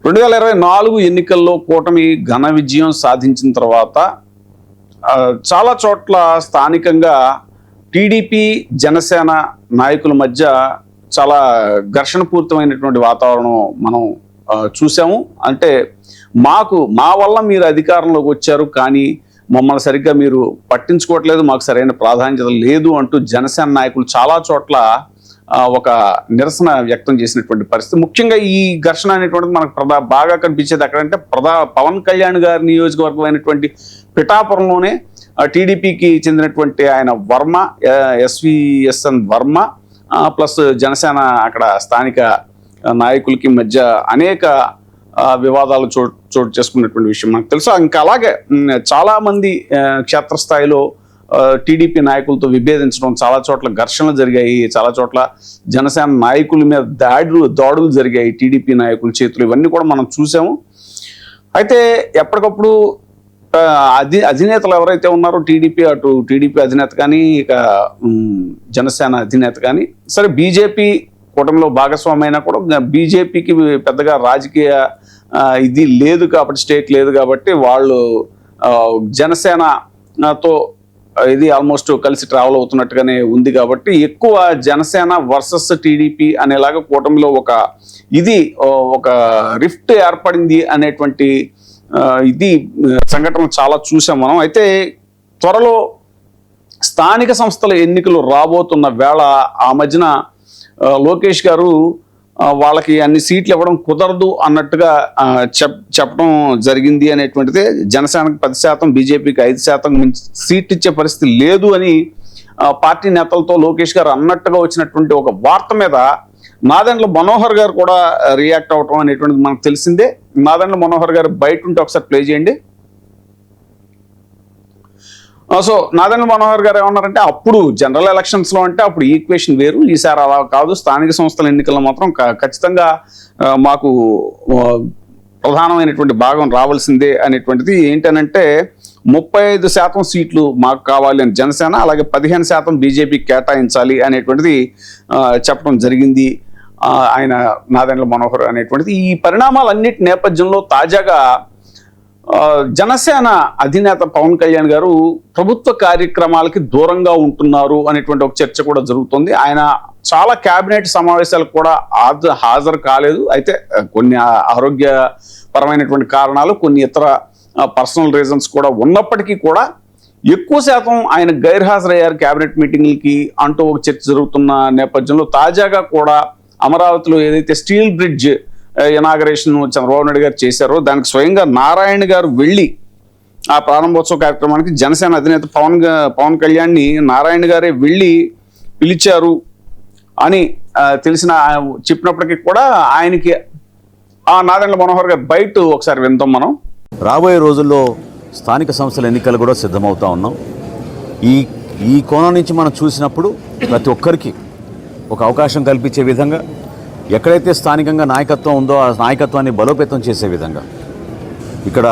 2024 ఎన్నికల్లో కూటమి ఘన విజయం సాధించిన తర్వాత చాలా చోట్ల స్థానికంగా టీడీపీ జనసేన నాయకుల మధ్య చాలా ఘర్షణపూరితమైనటువంటి వాతావరణం మనం చూసాము. అంటే మా వల్ల మీరు అధికారంలోకి వచ్చారు, కానీ మమ్మల్ని సరిగ్గా మీరు పట్టించుకోవట్లేదు, మాకు సరైన ప్రాధాన్యత లేదు అంటూ జనసేన నాయకులు చాలా చోట్ల ఒక నిరసన వ్యక్తం చేసినటువంటి పరిస్థితి. ముఖ్యంగా ఈ ఘర్షణ అనేటువంటిది మనకు బాగా కనిపించేది ఎక్కడంటే పవన్ కళ్యాణ్ గారి నియోజకవర్గం అయినటువంటి పిఠాపురంలోనే టీడీపీకి చెందినటువంటి ఆయన వర్మ, ఎస్విఎస్ఎన్ వర్మ ప్లస్ జనసేన అక్కడ స్థానిక నాయకులకి మధ్య అనేక వివాదాలు చోటు చేసుకున్నటువంటి విషయం మనకు తెలుసు. ఇంకా అలాగే చాలా మంది క్షేత్రస్థాయిలో టీడీపీ నాయకులతో విభేదించడం, చాలా చోట్ల ఘర్షణలు జరిగాయి, చాలా చోట్ల జనసేన నాయకుల మీద దాడులు జరిగాయి టీడీపీ నాయకుల చేతులు. ఇవన్నీ కూడా మనం చూసాము. అయితే ఎప్పటికప్పుడు అధినేతలు ఎవరైతే ఉన్నారో టీడీపీ అధినేత కానీ ఇక జనసేన అధినేత కానీ సరే, బీజేపీ కూటమిలో భాగస్వామి అయినా కూడా బీజేపీకి పెద్దగా రాజకీయ ఇది లేదు కాబట్టి, స్టేక్ లేదు కాబట్టి వాళ్ళు జనసేనతో ఇది ఆల్మోస్ట్ కలిసి ట్రావెల్ అవుతున్నట్టుగానే ఉంది. కాబట్టి ఎక్కువ జనసేన వర్సెస్ టీడీపీ అనేలాగా కూటమిలో ఒక రిఫ్ట్ ఏర్పడింది అనేటువంటి ఇది సంఘటన చాలా చూసాం మనం. అయితే త్వరలో స్థానిక సంస్థల ఎన్నికలు రాబోతున్న వేళ ఆ మధ్యన లోకేష్ గారు వాళ్ళకి అన్ని సీట్లు ఇవ్వడం కుదరదు అన్నట్టుగా చెప్పడం జరిగింది అనేటువంటిది. జనసేనకు 10%, బీజేపీకి 5% సీట్లు ఇచ్చే పరిస్థితి లేదు అని పార్టీ నేతలతో లోకేష్ గారు అన్నట్టుగా వచ్చినటువంటి ఒక వార్త మీద నాదెండ్ల మనోహర్ గారు కూడా రియాక్ట్ అవటం అనేటువంటిది మనకు తెలిసిందే. నాదెండ్ల మనోహర్ గారు బయట ఉంటే ఒకసారి ప్లే చేయండి. సో నాదెండ్ల మనోహర్ గారు ఏమన్నారంటే, అప్పుడు జనరల్ ఎలక్షన్స్లో అంటే అప్పుడు ఈక్వేషన్ వేరు, ఈసారి అలా కాదు, స్థానిక సంస్థల ఎన్నికల్లో మాత్రం ఖచ్చితంగా మాకు ప్రధానమైనటువంటి భాగం రావాల్సిందే అనేటువంటిది. ఏంటనంటే 35% సీట్లు మాకు కావాలి అని జనసేన, అలాగే 15% బీజేపీకి కేటాయించాలి అనేటువంటిది చెప్పడం జరిగింది ఆయన నాదెండ్ల మనోహర్ అనేటువంటిది. ఈ పరిణామాలన్నిటి నేపథ్యంలో తాజాగా జనసేన అధినేత పవన్ కళ్యాణ్ గారు ప్రభుత్వ కార్యక్రమాలకి దూరంగా ఉంటున్నారు అనేటువంటి ఒక చర్చ కూడా జరుగుతుంది. ఆయన చాలా కేబినెట్ సమావేశాలకు కూడా హాజరు కాలేదు. అయితే కొన్ని ఆరోగ్యపరమైనటువంటి కారణాలు, కొన్ని ఇతర పర్సనల్ రీజన్స్ కూడా ఉన్నప్పటికీ కూడా ఎక్కువ శాతం ఆయన గైర్హాజరయ్యారు కేబినెట్ మీటింగ్లకి అంటూ ఒక చర్చ జరుగుతున్న నేపథ్యంలో తాజాగా కూడా అమరావతిలో ఏదైతే steel bridge inauguration Chandrababu Naidu గారు చేశారో దానికి స్వయంగా నారాయణ గారు వెళ్ళి ఆ ప్రారంభోత్సవ కార్యక్రమానికి జనసేన అధినేత పవన్ కళ్యాణ్ని నారాయణ గారే వెళ్ళి పిలిచారు అని చెప్పినప్పటికీ కూడా ఆయనకి ఆ నాదెండ్ల మనోహర్ గారు బయట ఒకసారి విందాం మనం. రాబోయే రోజుల్లో స్థానిక సంస్థల ఎన్నికలు కూడా సిద్ధమవుతా ఉన్నాం. ఈ కోణం నుంచి మనం చూసినప్పుడు ప్రతి ఒక్కరికి ఒక అవకాశం కల్పించే విధంగా, ఎక్కడైతే స్థానికంగా నాయకత్వం ఉందో ఆ నాయకత్వాన్ని బలోపేతం చేసే విధంగా ఇక్కడ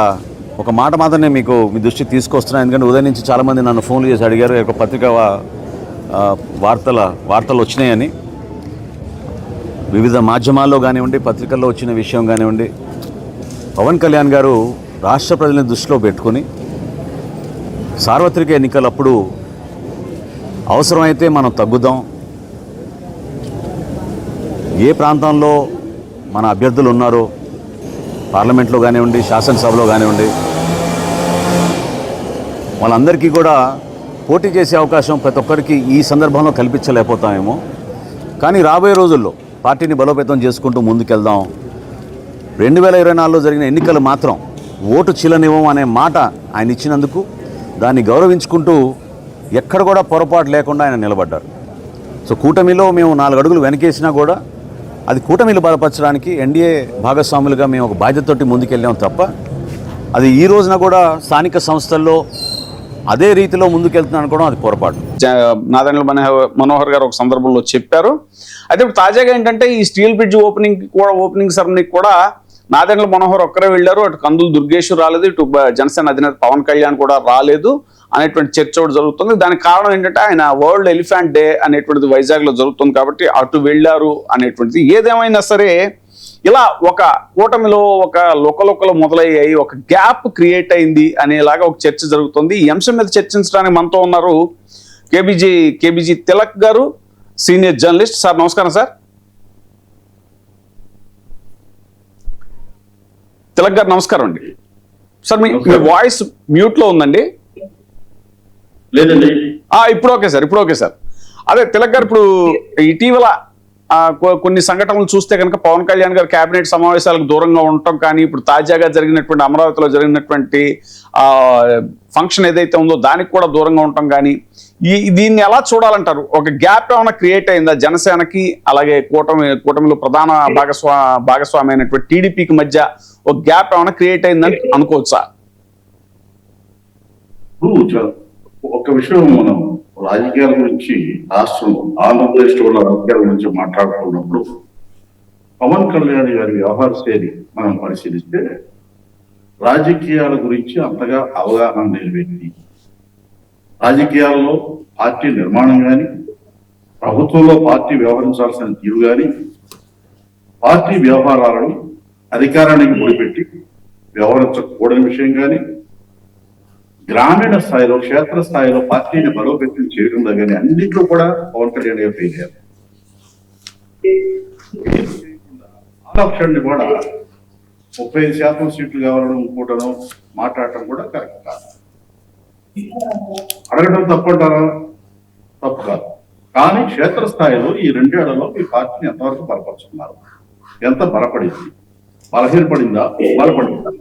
ఒక మాట మాత్రమే మీ దృష్టికి తీసుకొస్తున్నాను. ఎందుకంటే ఉదయం నుంచి చాలామంది నన్ను ఫోన్లు చేసి అడిగారు, ఒక పత్రికా వార్తలు వచ్చినాయని. వివిధ మాధ్యమాల్లో కానివ్వండి, పత్రికల్లో వచ్చిన విషయం కానివ్వండి, పవన్ కళ్యాణ్ గారు రాష్ట్ర ప్రజలను దృష్టిలో పెట్టుకొని సార్వత్రిక ఎన్నికలప్పుడు అవసరమైతే మనం తగ్గుదాం, ఏ ప్రాంతంలో మన అభ్యర్థులు ఉన్నారో పార్లమెంట్లో కానివ్వండి, శాసనసభలో కానివ్వండి, వాళ్ళందరికీ కూడా పోటీ చేసే అవకాశం ప్రతి ఒక్కరికి ఈ సందర్భంలో కల్పించలేకపోతామేమో. కానీ రాబోయే రోజుల్లో పార్టీని బలోపేతం చేసుకుంటూ ముందుకెళ్దాం. 2024లో జరిగిన ఎన్నికలు మాత్రం ఓటు చీలనివ్వం అనే మాట ఆయన ఇచ్చినందుకు దాన్ని గౌరవించుకుంటూ ఎక్కడ కూడా పొరపాటు లేకుండా ఆయన నిలబడ్డారు. సో కూటమిలో మేము 4 అడుగులు వెనకేసినా కూడా అది కూటమిలు బలపరచడానికి ఎన్డీఏ భాగస్వాములుగా మేము ఒక బాధ్యతతోటి ముందుకెళ్ళాం తప్ప, అది ఈ రోజున కూడా స్థానిక సంస్థల్లో అదే రీతిలో ముందుకెళ్తున్నాను అనుకోవడం అది పొరపాటు. నాదెండ్ల మనోహర్ గారు ఒక సందర్భంలో చెప్పారు. అయితే ఇప్పుడు తాజాగా ఏంటంటే ఈ స్టీల్ బ్రిడ్జ్ ఓపెనింగ్ సెరమనీకి కూడా నాదెండ్ల మనోహర్ ఒక్కరే వెళ్ళారు. అటు కందులు దుర్గేష్ రాలేదు, ఇటు జనసేన అధినేత పవన్ కళ్యాణ్ కూడా రాలేదు అనేటువంటి చర్చ ఒకటి జరుగుతుంది. దానికి కారణం ఏంటంటే ఆయన వరల్డ్ ఎలిఫెంట్ డే అనేటువంటిది వైజాగ్లో జరుగుతుంది కాబట్టి అటు వెళ్ళారు అనేటువంటిది. ఏదేమైనా సరే ఇలా ఒక కూటమిలో ఒక లుకలుకలు మొదలయ్యాయి, ఒక గ్యాప్ క్రియేట్ అయింది అనేలాగా ఒక చర్చ జరుగుతుంది. ఈ అంశం మీద చర్చించడానికి మనతో ఉన్నారు కేబీజీ తిలక్ గారు, సీనియర్ జర్నలిస్ట్. సార్ నమస్కారం. సార్ తిలక్ గారు నమస్కారం అండి. సార్ మీ వాయిస్ మ్యూట్ లో ఉందండి. లేదండి. ఇప్పుడు ఓకే సార్, ఇప్పుడు ఓకే సార్. అదే తిలక్ గారు, ఇప్పుడు ఇటీవల కొన్ని సంఘటనలు చూస్తే కనుక పవన్ కళ్యాణ్ గారు కేబినెట్ సమావేశాలకు దూరంగా ఉండటం కానీ, ఇప్పుడు తాజాగా జరిగినటువంటి అమరావతిలో జరిగినటువంటి ఫంక్షన్ ఏదైతే ఉందో దానికి కూడా దూరంగా ఉండటం కానీ, దీన్ని ఎలా చూడాలంటారు? ఒక గ్యాప్ ఏమైనా క్రియేట్ అయిందా జనసేనకి అలాగే కూటమిలో ప్రధాన భాగస్వామి అయినటువంటి టీడీపీకి మధ్య ఒక గ్యాప్ ఏమైనా క్రియేట్ అయిందని అనుకోవచ్చా? ఒక విషయం, మనం రాజకీయాల గురించి రాష్ట్రం ఆంధ్రప్రదేశ్ లో రాజకీయాల గురించి మాట్లాడుతున్నప్పుడు పవన్ కళ్యాణ్ గారి వ్యవహార శైలి మనం పరిశీలిస్తే రాజకీయాల గురించి అంతగా అవగాహన లేని వ్యక్తి. రాజకీయాల్లో పార్టీ నిర్మాణం కానీ, ప్రభుత్వంలో పార్టీ వ్యవహరించాల్సిన తీరు కానీ, పార్టీ వ్యవహారాలను అధికారానికి ముడిపెట్టి వ్యవహరించకూడని విషయం కానీ, గ్రామీణ స్థాయిలో క్షేత్ర స్థాయిలో పార్టీని బలోపేతం చేయడంలో కానీ అన్నింటిలో కూడా పవన్ కళ్యాణ్ గారు ఫెయిల్ అయ్యారు. ఆలోచనని కూడా 35% సీట్లు కావాలని అనుకోవటం, మాట్లాడటం కూడా కరెక్ట్ కాదు. అడగడం తప్పంటారా? తప్పు కాదు. కానీ క్షేత్రస్థాయిలో ఈ 2 ఏళ్లలో మీ పార్టీని ఎంతవరకు బలపరుచుకున్నారు, ఎంత బలపడింది, బలహీనపడిందా, బలపడిందా,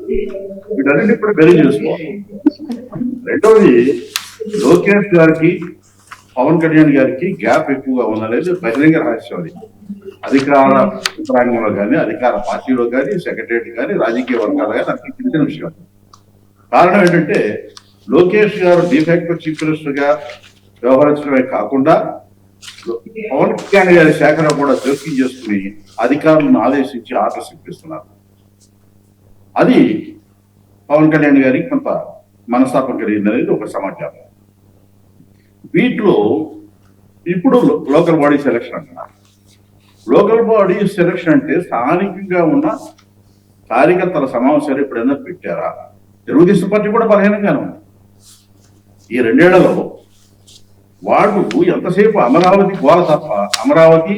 వీటన్నిటి ఇప్పుడు బెరీ చేసుకోవాలి. రెండవది, లోకేష్ గారికి పవన్ కళ్యాణ్ గారికి గ్యాప్ ఎక్కువగా ఉందనేది బహిరంగ రహస్యం. అది అధికార యంత్రాంగంలో కానీ, అధికార పార్టీలో కానీ, సెక్రటరియట్ కానీ, రాజకీయ వర్గాలు కానీ నాకు తెలిసిన విషయం. కారణం ఏంటంటే లోకేష్ గారు డిఫాక్టో చీఫ్ మినిస్టర్ గా వ్యవహరించడమే కాకుండా పవన్ కళ్యాణ్ గారి శాఖలో కూడా జోక్యం చేసుకుని అధికారులను ఆదేశించి ఆర్డర్స్ ఇప్పిస్తున్నారు. అది పవన్ కళ్యాణ్ గారికి కొంత మనస్తాపం కలిగిందనేది ఒక సమాచారం. వీటిలో ఇప్పుడు లోకల్ బాడీ సెలక్షన్ అంటున్నారు. లోకల్ బాడీ సెలక్షన్ అంటే స్థానికంగా ఉన్న కార్యకర్తల సమావేశాలు ఎప్పుడైనా పెట్టారా? తెలుగుదేశం పార్టీ కూడా బలహీనంగానే ఉంది. ఈ 2 ఏళ్లలో వాళ్ళు ఎంతసేపు అమరావతి గోల తప్ప, అమరావతి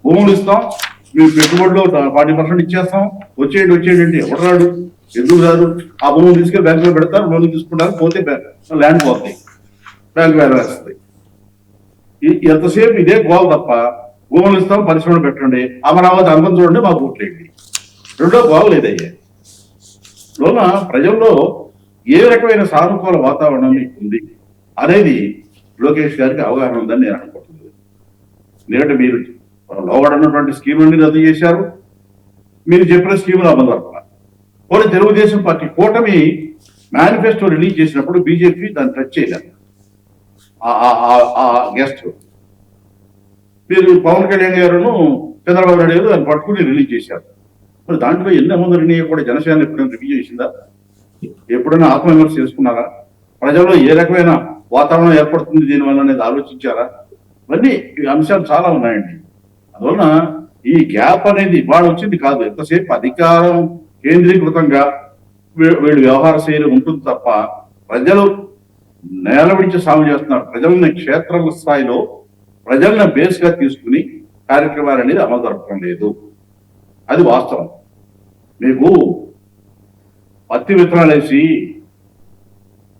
భూములు ఇస్తాం, మీ పెట్టుబడిలో 40% ఇచ్చేస్తాం, వచ్చేయండి అంటే ఎవరు రాడు, ఎందుకు రాదు? ఆ భూములు తీసుకెళ్ళి బ్యాంకులో పెడతారు, లోన్లు తీసుకుంటారు, పోతే ల్యాండ్ పోతాయి, బ్యాంకు వాల్యూ వేస్తుంది. ఎంతసేపు ఇదే గోల్ తప్ప, భూములు ఇస్తాం, పరిశ్రమలు పెట్టండి, అమరావతి అందం చూడండి, మాకు ఓట్లేండి. రెండో గోల్ లేదయ్యా. లోన ప్రజల్లో ఏ రకమైన సానుకూల వాతావరణం మీకు ఉంది అనేది లోకేష్ గారికి అవగాహన ఉందని నేను అనుకుంటున్నాను. ఎందుకంటే మీరు లోబడినటువంటి స్కీములన్నీ రద్దు చేశారు, మీరు చెప్పిన స్కీములు అమలు జరుపుతున్నారు. పోనీ తెలుగుదేశం పార్టీ కూటమి మేనిఫెస్టో రిలీజ్ చేసినప్పుడు బీజేపీ దాన్ని టచ్ చేయలేదు. ఆ గెస్ట్ మీరు పవన్ కళ్యాణ్ గారును చంద్రబాబు నాయుడు గారు దాన్ని పట్టుకుని రిలీజ్ చేశారు. మరి దాంట్లో ఎన్ని అమలు కూడా జనసేన ఎప్పుడైనా రివ్యూ చేసిందా? ఎప్పుడైనా ఆత్మవిమర్శ చేసుకున్నారా? ప్రజల్లో ఏ రకమైన వాతావరణం ఏర్పడుతుంది దీనివల్ల అనేది ఆలోచించారా? ఇవన్నీ అంశాలు చాలా ఉన్నాయండి. అందువలన ఈ గ్యాప్ అనేది ఇవాళ వచ్చింది కాదు, ఎంతసేపు అధికారం కేంద్రీకృతంగా వీళ్ళు వ్యవహార శైలి ఉంటుంది తప్ప ప్రజలు నేల విడిచి సాగు చేస్తున్నారు. ప్రజల్ని క్షేత్ర స్థాయిలో ప్రజల్ని బేస్ గా తీసుకుని కార్యక్రమాలు అనేది అమలు జరపడం లేదు. అది వాస్తవం. మీకు పత్తి విత్తనాలు వేసి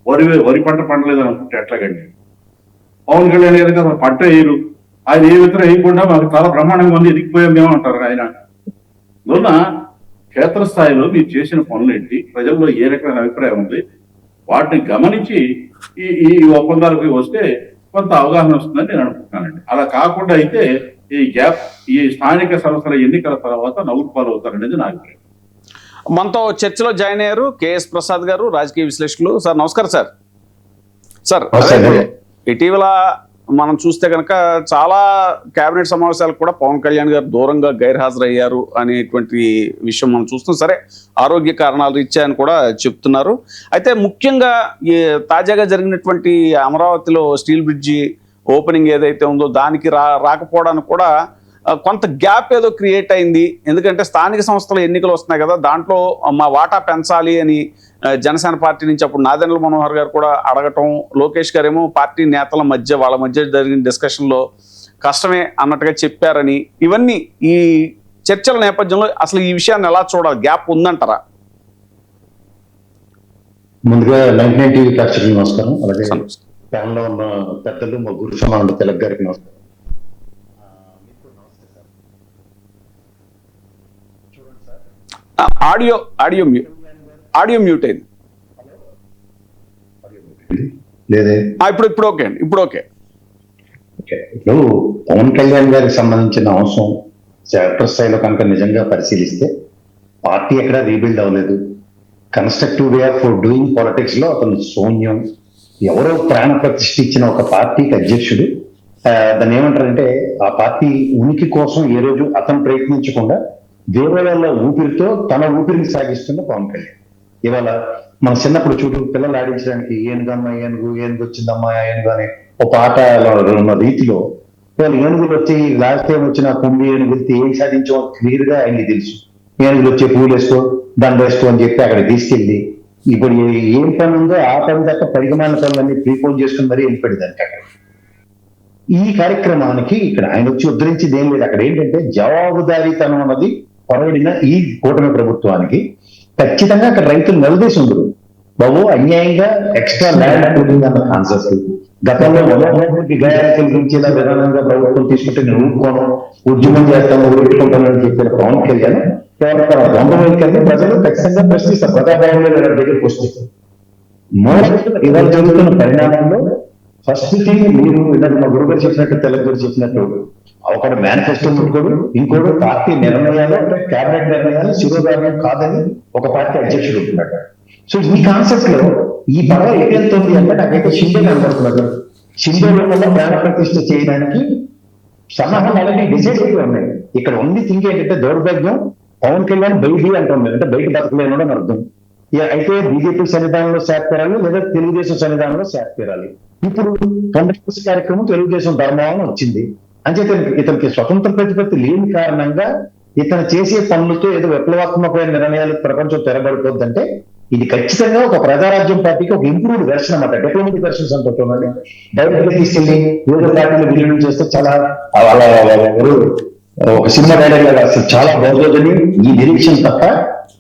వరి పంట పండలేదని అనుకుంటే ఎట్లాగండి? పవన్ కళ్యాణ్ గారికి అసలు పంట వేయరు, ఆయన ఏ విత్తనం వేయకుండా మాకు చాలా బ్రహ్మాండంగా ఉంది, ఎదిగిపోయాం మేము అంటారు ఆయన. అందువల్ల క్షేత్రస్థాయిలో మీరు చేసిన పనులు ఏంటి, ప్రజల్లో ఏ రకమైన అభిప్రాయం ఉంది, వాటిని గమనించి ఈ ఒప్పందాలకు వస్తే కొంత అవగాహన వస్తుందని నేను అనుకుంటున్నానండి. అలా కాకుండా అయితే ఈ గ్యాప్ ఈ స్థానిక సంస్థల ఎన్నికల తర్వాత నవ్వులు పాలవుతారనేది నా అభిప్రాయం. మనతో చర్చలో జాయిన్ అయ్యారు కేఎస్ ప్రసాద్ గారు, రాజకీయ విశ్లేషకులు. సార్ నమస్కారం. సార్ ఇటీవల మనం చూస్తే కనుక చాలా కేబినెట్ సమావేశాలకు కూడా పవన్ కళ్యాణ్ గారు దూరంగా గైర్హాజరయ్యారు అనేటువంటి విషయం మనం చూస్తాం. సరే, ఆరోగ్య కారణాలు రీత్యా అని కూడా చెప్తున్నారు. అయితే ముఖ్యంగా ఈ తాజాగా జరిగినటువంటి అమరావతిలో స్టీల్ బ్రిడ్జి ఓపెనింగ్ ఏదైతే ఉందో దానికి రాకపోవడానికి కూడా కొంత గ్యాప్ ఏదో క్రియేట్ అయింది. ఎందుకంటే స్థానిక సంస్థల ఎన్నికలు వస్తున్నాయి కదా, దాంట్లో మా వాటా పెంచాలి అని జనసేన పార్టీ నుంచి అప్పుడు నాదెండ్ల మనోహర్ గారు కూడా అడగటం, లోకేష్ గారేమో పార్టీ నేతల మధ్య వాళ్ళ మధ్య జరిగిన డిస్కషన్లో కష్టమే అన్నట్టుగా చెప్పారని, ఇవన్నీ ఈ చర్చల నేపథ్యంలో అసలు ఈ విషయాన్ని ఎలా చూడాలి? గ్యాప్ ఉందంటారా? ముందుగా 99 టీవీ ప్రేక్షకులకు నమస్కారం. అలాగే ప్యానల్లో ఉన్న పెద్దలు మా గురు సమానుడు తిలక్ గారికి నమస్కారం. ఆడియో మ్యూట్ అయింది. లేదే ఇప్పుడు ఓకే అండి, ఇప్పుడు ఓకే. ఇప్పుడు పవన్ కళ్యాణ్ గారికి సంబంధించిన అంశం క్షేత్రస్థాయిలో కనుక నిజంగా పరిశీలిస్తే పార్టీ ఎక్కడా రీబిల్డ్ అవ్వలేదు. Constructive way of doing politics లో అతను శూన్యం. ఎవరో ప్రాణ ప్రతిష్ఠ ఇచ్చిన ఒక పార్టీకి అధ్యక్షుడు దాన్ని ఏమంటారంటే ఆ పార్టీ ఉనికి కోసం ఏ రోజు అతను ప్రయత్నించకుండా వేరే వాళ్ళ ఊపిరితో తన ఊపిరిని సాగిస్తున్న పవన్ కళ్యాణ్. ఇవాళ మన చిన్నప్పుడు చూడు పిల్లలు ఆడించడానికి ఏనుగమ్మ ఏనుగు వచ్చిందమ్మా ఏనుగు అని ఒక పాట ఉన్న రీతిలో వాళ్ళు ఏనుగులు వచ్చి లాస్ట్ టైం వచ్చిన కుంభి ఏనుగు వెళ్తే ఏం సాధించో క్లియర్ గా ఆయనకి తెలుసు. ఏనుగులు వచ్చే పూలు వేసుకో దండ వేసుకో అని చెప్పి అక్కడ తీసుకెళ్ళి ఇప్పుడు ఏం పని ఉందో ఆ పని దాకా పరిగణాల పనులన్నీ ప్రీపోజ్ చేసుకుని మరీ వెళ్ళిపోయాడు దానికి. అక్కడ ఈ కార్యక్రమానికి ఇక్కడ ఆయన వచ్చి ఉద్ధరించింది ఏం లేదు. అక్కడ ఏంటంటే జవాబుదారీతనం అన్నది పొరబడిన ఈ కూటమి ప్రభుత్వానికి ఖచ్చితంగా అక్కడ రైతులు నిలదీసి ఉండరు. బాబు అన్యాయంగా ఎక్స్ట్రా ల్యాండ్ అన్న కాన్సెప్ట్ గతంలో మనోహర్కి గాయాలు కలిగించేలా విధానంగా ప్రభుత్వం తీసుకుంటే నేను ఊరుకోను, ఉద్యమం చేస్తాను, ఊరుకుంటానని చెప్పిన పవన్ కళ్యాణ్ తన దొంగ వైఖరిని ప్రజలు ఖచ్చితంగా ప్రశ్నిస్తారు. ప్రజాభవన్ దగ్గరికి వస్తే ఇవాళ జరుగుతున్న పరిణామంలో ఫస్ట్ థింగ్ మీరు ఇందాక మా గురువు గారు చెప్పినట్టు తెలంగాణ గారు చెప్పినట్టు ఒకటి మేనిఫెస్టో ముట్టుకోడు, ఇంకోటి పార్టీ నిర్ణయాలు క్యాబినెట్ నిర్ణయాలు శిరోధార్యం కాదని ఒక పార్టీ అధ్యక్షుడు ఉంటున్నాడు. సో ఈ కాన్సెప్ట్ లో ఈ పడవ ఎటెళ్తుంది అంటే నాకైతే షిండే కనబడుతున్నారు. షిండే వల్ల ప్రాణ ప్రతిష్ఠ చేయడానికి సన్నాహాలు అలాగే డిసైడ్ అయిపోయి ఉన్నాయి. ఇక్కడ ఉంది థింగ్ ఏంటంటే దౌర్భాగ్యం పవన్ కళ్యాణ్ బయటి అంటుంది అంటే బయట బతకలేను అని అర్థం. అయితే బీజేపీ సన్నిధానంలో శాఖ తీరాలి లేదా తెలుగుదేశం సన్నిధానంలో శాఖ తీరాలి. ఇప్పుడు కాంగ్రెస్ కార్యక్రమం తెలుగుదేశం ధర్మాలను వచ్చింది. అంచేత ఇతనికి స్వతంత్ర ప్రతిపత్తి లేని కారణంగా ఇతను చేసే పనులతో ఏదో విప్లవాత్మకమైన నిర్ణయాలు ప్రపంచం తెరబడిపోద్దంటే ఇది ఖచ్చితంగా ఒక ప్రజారాజ్యం పార్టీకి ఒక ఇంప్రూవ్డ్ వెర్షన్ అన్నమాట. డిప్లొమాటిక్ వెర్షన్స్ అంటుందండి. డైరెక్ట్ గా తీసుకెళ్లి వివిధ పార్టీలు విలీనం చేస్తే చాలా ఒక సినిమా డైలాగ్ లాగా అసలు చాలా బాగోదని ఈ నిరీక్షణ తప్ప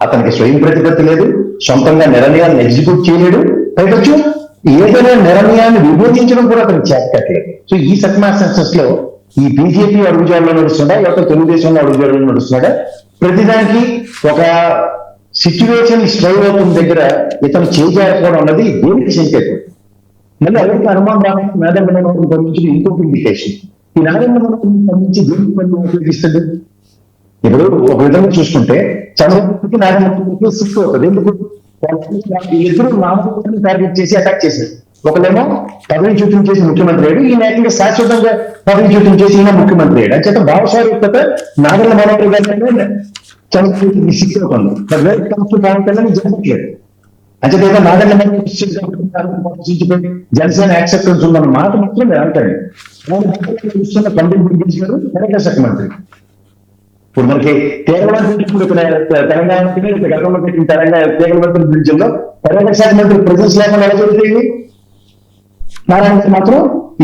అతనికి స్వయం ప్రతిపత్తి లేదు, సొంతంగా నిర్ణయాలను ఎగ్జిక్యూట్ చేయలేడు. పైకొచ్చు ఏదైనా నిర్ణయాన్ని విభజించడం కూడా అతనికి చేతకట్లేదు. సో ఈ సర్కమ్స్టాన్సెస్ లో ఈ బీజేపీ అడుగుజాడలో నడుస్తున్నాడా లేకపోతే తెలుగుదేశంలో అడుగుజాడలో నడుస్తున్నాడా ప్రతిదానికి ఒక సిచ్యువేషన్ స్ట్రైవ్ అవుతున్న దగ్గర ఇతను చేజారిపోవడం అన్నది దేనికి సంకేతం. మళ్ళీ ఎవరికి అనుమానం రాకుండా నాదెండ్ల మనోహర్ పంపించిన ఇంకొక ఇండికేషన్. ఈ నాదెండ్ల మనోహర్ పంపించి దేనికి పని ఉపయోగిస్తుంది. ఇప్పుడు ఒక విధంగా చూసుకుంటే చంద్రబాబుకి నాదెండ్ల మనోహర్కి సిక్కు అవుతుంది. ఎందుకు ఇద్దరు నామకరణాన్ని టార్గెట్ చేసి అటాక్ చేశారు. ఒకళ్ళేమో పదవి చ్యుతం చేసి ముఖ్యమంత్రి అయ్యాడు, ఈ నాయకుడిగా శాశ్వతంగా పదవి చ్యుతం చేసి ఈయన ముఖ్యమంత్రి అయ్యాడు. అంచేత భావసారూక్తత నాదెండ్ల మనోహర్ గారి చంద్రబాబుకి సిక్కు అవుతుంది. పవన్ కళ్యాణ్ జరగట్లేదు. అంచేత ఏదో నాదెండ్ల మనోహర్ జనసేన యాక్సెప్టెన్స్ ఉందన్న మాట మాత్రం నేను అంటాను. పండిట్ బ్రిగేష్ గారు కరెక్ట్ శాఖ మంత్రి. ఇప్పుడు మనకి తెలంగాణ గతంలో పెట్టిన తెలంగాణ బ్రిడ్జ్ లో పర్యాటక శాఖ మంత్రి ప్రజెన్స్ లేకుండా ఎలా జరుగుతుంది. నారాయణ మాత్రం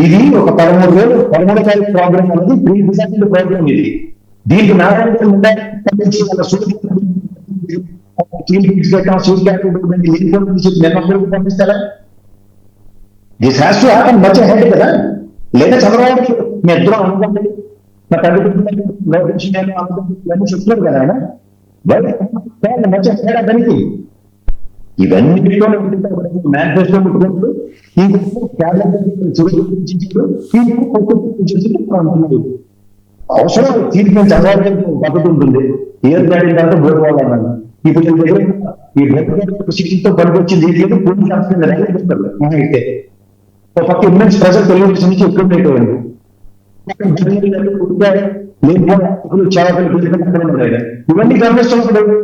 ఇది ఒక 13 తారీఖు ప్రోగ్రామ్ అనేది ప్రీ డిసైడ్ ప్రోగ్రామ్. ఇది దీనికి నారాయణ పంపిస్తారా? This has to happen much ahead కదా. లేదా చంద్రబాబు మీ ఇద్దరు అనుకోండి నా తండ్రి చెప్తున్నారు కదా ఆయన మంచి అహెడ్ దానికి ఇవన్నీ మేనిఫెస్టో పెట్టుకుంటూ అవసరం తీర్పు చంద్రబాబు పద్ధతి ఉంటుంది. ఏరు దాటిన తర్వాత బోర్డు వాళ్ళన్నాను. ఇప్పుడు దగ్గర ఈ శిక్షణతో పనికొచ్చింది లేదు పోలీసు అయితే ఒక పక్క ఇమ్మెన్స్ ప్రజలు తెలుగుదేశం నుంచి ఎక్కువ అయిపోయింది. చాలా ఇవన్నీ గమనిస్తున్నప్పుడు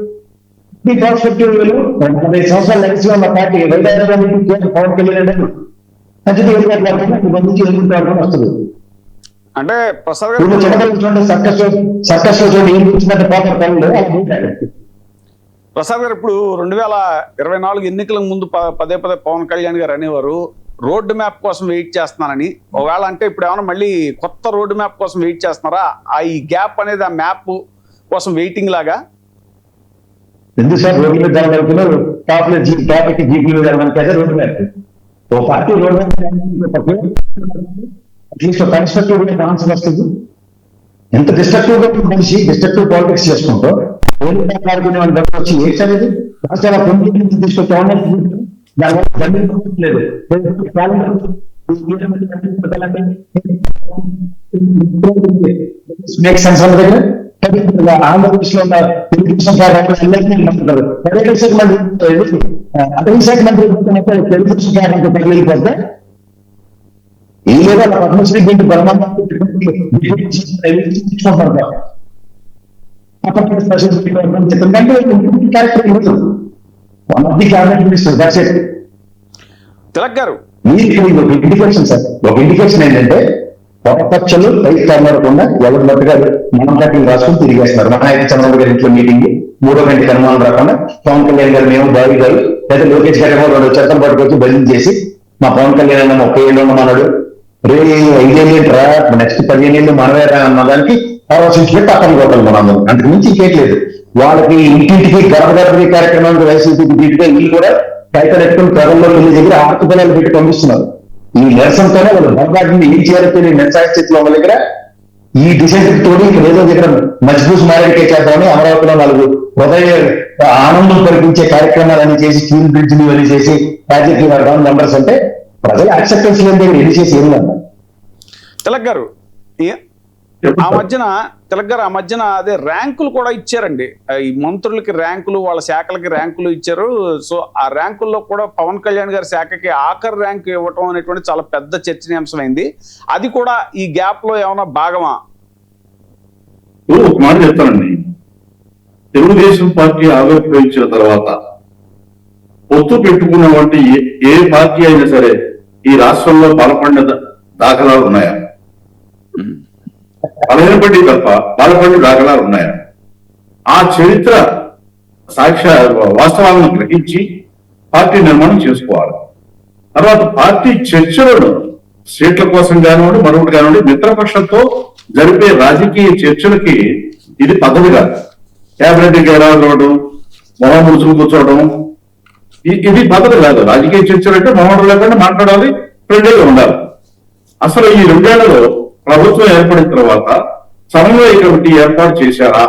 ఈ ప్రాస్పెక్టివ్ 30 సంవత్సరాల లెగసీ ఉన్న పార్టీ పవన్ కళ్యాణ్ అంటే ఇవన్నీ ఎదుర్కొంటారని వస్తుంది. అంటే ప్రసాద్ ఇప్పుడు గారు చిన్నపిల్లలు చూడండి, సర్కస్ లో చూడండి, ఏం కూర్చున్నట్టు పోతారు పనులు అలా ఉంటారు. ప్రసాద్ గారు ఇప్పుడు 2024 ఎన్నికల ముందు పదే పదే పవన్ కళ్యాణ్ గారు అనేవారు రోడ్డు మ్యాప్ కోసం వెయిట్ చేస్తున్నానని. ఒకవేళ అంటే ఇప్పుడు ఏమైనా మళ్ళీ కొత్త రోడ్డు మ్యాప్ కోసం వెయిట్ చేస్తున్నారా? ఈ గ్యాప్ అనేది ఆ మ్యాప్ కోసం వెయిటింగ్ లాగా? ఎందుకు సార్ రోడ్డు మీద జరగలుగుతున్నారు? టాపిక్ జీపీ మీద జరగడానికి రోడ్డు మ్యాప్ ఓ party road at least constructive answer వస్తుంది. ఎంత డిస్ట్రక్టివ్ గా మనిషి డిస్ట్రక్టివ్ పాలిటిక్స్ చేసుకుంటూ మాట్లాడుకునే వాళ్ళ దగ్గర వచ్చి ఏంటనేది రాష్ట్రాల పొంది తీసుకొచ్చామని లేదు. మేక్ సెన్స్ అన్న దగ్గర ఆంధ్రప్రదేశ్ లో ఉన్న తెలుగుదేశం అటవీ శాఖ మంత్రి తెలుగుదేశం కార్యక్రమం తగిలిపోతే ఏం లేదా అలా పద్మశ్రీ బిడ్డ బలమంగా తిలక్ గారు ఇండికేషన్ సార్. ఒక ఇండికేషన్ ఏంటంటే పొరపక్షలు రైతు కనబడకుండా ఎవరు మట్టుగా మనం కట్టింగ్ రాసుకుని తిరిగేస్తున్నారు. మహానాయక చంద్రబాబు గారి ఇంట్లో మీటింగ్ 3వ గంటకి అనుమానం రాకుండా పవన్ కళ్యాణ్ గారు మేము బావి గారు లేదా లోకేష్ గారు ఏమో 2 చెత్తం పట్టుకొచ్చి బదిలీ చేసి మా పవన్ కళ్యాణ్ 30 ఏళ్ళు ఉన్నాడు, రే 5 ఏళ్ళు ఏంట్రా నెక్స్ట్ 15 ఏళ్ళు మనవేరా అన్నదానికి ఆలోచించినట్టు అక్కడ పోతాం మనం. అంతకు మించి ఇంకేట్లేదు. వాళ్ళకి ఇంటింటికి గర్భగర్భి కార్యక్రమానికి వైసీపీకి దీటుగా వీళ్ళు కూడా కైతలు ఎట్టుకుని ప్రజల్లో పెళ్లి దగ్గర ఆర్తి పిల్లలు పెట్టి పంపిస్తున్నారు. ఈ నిరసనతోనే వాళ్ళు బర్బాటిని ఏం చేయాలో తెలియని నిరసాయిస్థితిలో వాళ్ళ దగ్గర ఈ డిసైడ్ తోడు ఇక్కడ ఏదో దగ్గర మజ్బూస్ మ్యారేజ్కే చేద్దామని అమరావతిలో 4 హృదయ ఆనందం కల్పించే కార్యక్రమాలన్నీ చేసి స్టీల్ బ్రిడ్జ్ ఇవన్నీ చేసి రాజకీయ వర్గాలు మెంబర్స్ అంటే ప్రజల యాక్సెప్టెన్స్ లేని దగ్గర ఎన్ని చేసి ఏం లేదు. తిలక్ గారు ఆ మధ్యన అదే ర్యాంకులు కూడా ఇచ్చారండి. ఈ మంత్రులకి ర్యాంకులు, వాళ్ళ శాఖలకి ర్యాంకులు ఇచ్చారు. సో ఆ ర్యాంకుల్లో కూడా పవన్ కళ్యాణ్ గారి శాఖకి ఆఖరి ర్యాంక్ ఇవ్వటం అనేటువంటి చాలా పెద్ద చర్చనీయాంశమైంది. అది కూడా ఈ గ్యాప్ లో ఏమైనా భాగమా? ఒక మాట చెప్తానండి. తెలుగుదేశం పార్టీ ఆవిర్భవించిన తర్వాత పొత్తు పెట్టుకున్న వంటి ఏ పార్టీ అయినా సరే ఈ రాష్ట్రంలో బలపడిన దాఖలాలు ఉన్నాయా? బలహీనపడి తప్ప బలపడిన దాఖలాలు ఉన్నాయా? ఆ చరిత్ర వాస్తవాలను గ్రహించి పార్టీ నిర్మాణం చేసుకోవాలి. తర్వాత పార్టీ చర్చలను సీట్ల కోసం కానివ్వండి, మరొకటి కానివ్వండి, మిత్రపక్షంతో జరిపే రాజకీయ చర్చలకి ఇది పద్ధతి కాదు. క్యాబినెట్ గెలవడం, మొహం ముడుచుకు కూర్చోవడం ఇది పద్ధతి కాదు. రాజకీయ చర్చలు అంటే మొహం లేకుండా మాట్లాడాలి, ఫ్రెండ్లీగా ఉండాలి. అసలు ఈ 2 ఏళ్లలో ప్రభుత్వం ఏర్పడిన తర్వాత సమన్వయ కమిటీ ఏర్పాటు చేశారా?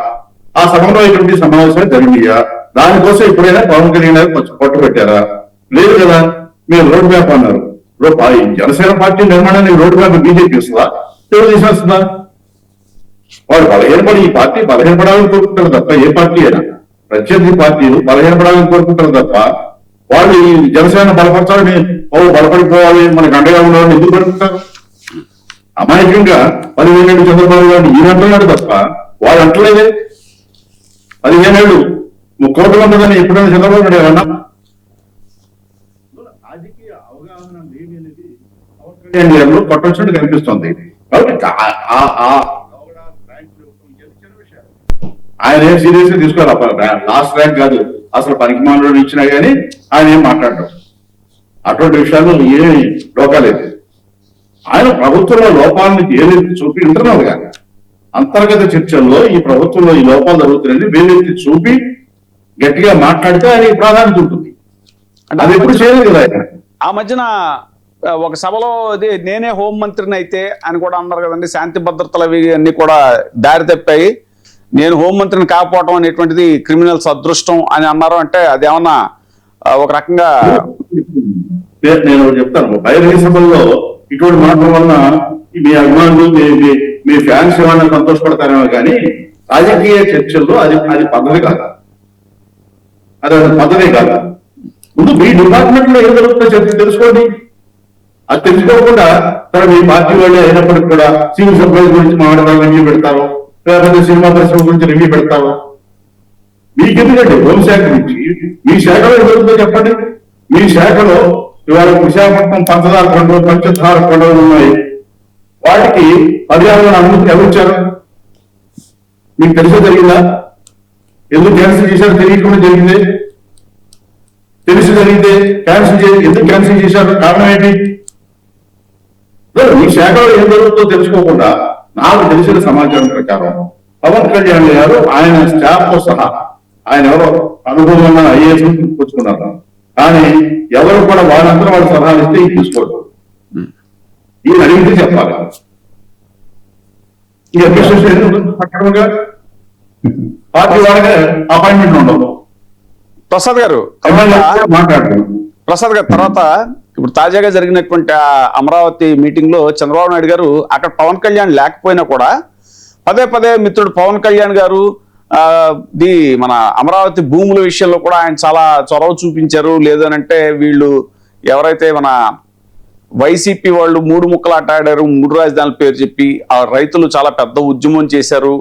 ఆ సమన్వయ కమిటీ సమావేశాలు జరిగాయా? దానికోసం ఎప్పుడైనా పవన్ కళ్యాణ్ గారు పట్టు పెట్టారా? లేదు కదా. మీరు రోడ్ మ్యాప్ అన్నారు. జనసేన పార్టీ నిర్మాణానికి రోడ్ మ్యాప్ బీజేపీ ఇస్తుందా, తెలుగుదేశం ఇస్తుందా? వాడు బలహీనపడి ఈ పార్టీ బలహీనపడాలని కోరుకుంటారు తప్ప, ఏ పార్టీ అయినా ప్రత్యర్థి పార్టీలు బలహీనపడాలని కోరుకుంటారు తప్ప వాళ్ళు ఈ జనసేన బలపరచాలని బలపడిపోవాలి, మనకు అండగా ఉండాలని ఎందుకు పడుకుంటారు? అమాయకంగా 15 ఏళ్ళు చంద్రబాబు గారిని ఈయన అంటున్నాడు తప్ప వాడు అంటలేదే. 15 ఏళ్ళు 3 కోట్లు ఉంటుందని ఎప్పుడైనా చంద్రబాబు నాయుడు ఏమన్నా? రాజకీయ అవగాహన లేని అనేది పవన్ కళ్యాణ్ పట్టొచ్చినట్టు కనిపిస్తుంది. కాబట్టి ఆయన ఏం సీరియస్ గా తీసుకోవాలి. లాస్ట్ ర్యాంక్ కాదు, అసలు పనికి మానవుడు ఇచ్చినా గానీ ఆయన ఏం మాట్లాడటం అటువంటి విషయాల్లో ఏమి లోకాలేదు. ఆయన ప్రభుత్వంలో లోపాలను వేలెత్తి చూపి ఇంటర్నల్ గా అంతర్గత చర్చల్లో ఈ ప్రభుత్వంలో ఈ లోపాలు జరుగుతున్నాయని వేలెత్తి చూపి గట్టిగా మాట్లాడితే ఆయన ప్రాధాన్యత ఉంటుంది. అది ఎప్పుడు చేయలేదు కదా. ఆయన ఆ మధ్యన ఒక సభలో నేనే హోంమంత్రిని అయితే అని కూడా అన్నారు కదండి. శాంతి భద్రతలు అవి అన్ని కూడా దారి తప్పాయి, నేను హోంమంత్రిని కాకపోవటం అనేటువంటిది క్రిమినల్స్ అదృష్టం అని అన్నారు. అంటే అదేమన్నా ఒక రకంగా నేను చెప్తాను, బహిరంగ సభల్లో ఇటువంటి మాటల వలన మీ అభిమానులు మీ ఫ్యాన్స్ ఏమైనా సంతోషపడతారేమో కానీ రాజకీయ చర్చల్లో అది పద్ధతి కాదు, అది పద్ధతే కాదు. ముందు మీ డిపార్ట్మెంట్ లో ఏం జరుగుతుందో తెలుసుకోండి. అది తెలుసుకోకుండా సరే మీ పార్టీ వాళ్ళే అయినప్పటికీ కూడా సివిల్ సప్లైస్ గురించి మాట్లాడాలని రివ్యూ పెడతారు, లేకపోతే సినిమా పరిశ్రమ గురించి రివ్యూ పెడతారు. మీకెందుకంటే హోంశాఖ నుంచి మీ శాఖలో ఏం జరుగుతుందో చెప్పండి. మీ శాఖలో ఇవాళ విశాఖపట్నం పంచదార కొండలు, పంచదార కొండలు ఉన్నాయి. వాటికి పర్యావరణ అనుమతి ఎవరు ఇచ్చారు? మీకు తెలిసే జరిగిందా? ఎందుకు క్యాన్సిల్ చేశారు? తెలియకుండా జరిగింది. తెలిసి జరిగితే ఎందుకు క్యాన్సిల్ చేశారు? కారణం ఏంటి? ఈ శాఖలో ఏం జరుగుతుందో తెలుసుకోకుండా నాకు తెలిసిన సమాచారం ప్రకారం పవన్ కళ్యాణ్ గారు ఆయన స్టాఫ్ తో సహా, ఆయన ఎవరో అనుభవం ఐఏఎస్ పుచ్చుకున్నారు, కానీ ఎవరు కూడా వాళ్ళందరూ వాళ్ళు సలహాలు ఇస్తే ఇది తీసుకోరు. ఈయన అడిగితే చెప్పాలి. ఈ అడ్మినిస్ట్రేషన్ పార్టీ వాళ్ళకి అపాయింట్మెంట్ ఉండవు. ప్రసాద్ గారు మాట్లాడుతున్నాం. ప్రసాద్ గారు తర్వాత ఇప్పుడు తాజాగా జరిగినటువంటి ఆ అమరావతి మీటింగ్ లో చంద్రబాబు నాయుడు గారు అక్కడ పవన్ కళ్యాణ్ లేకపోయినా కూడా పదే పదే మిత్రుడు పవన్ కళ్యాణ్ గారు మన అమరావతి భూముల విషయంలో కూడా ఆయన చాలా చొరవ చూపించారు. లేదనంటే వీళ్ళు ఎవరైతే మన వైసీపీ వాళ్ళు 3 ముక్కలు ఆటాడారు, 3 రాజధానుల పేరు చెప్పి ఆ రైతులు చాలా పెద్ద ఉద్యమం చేశారు,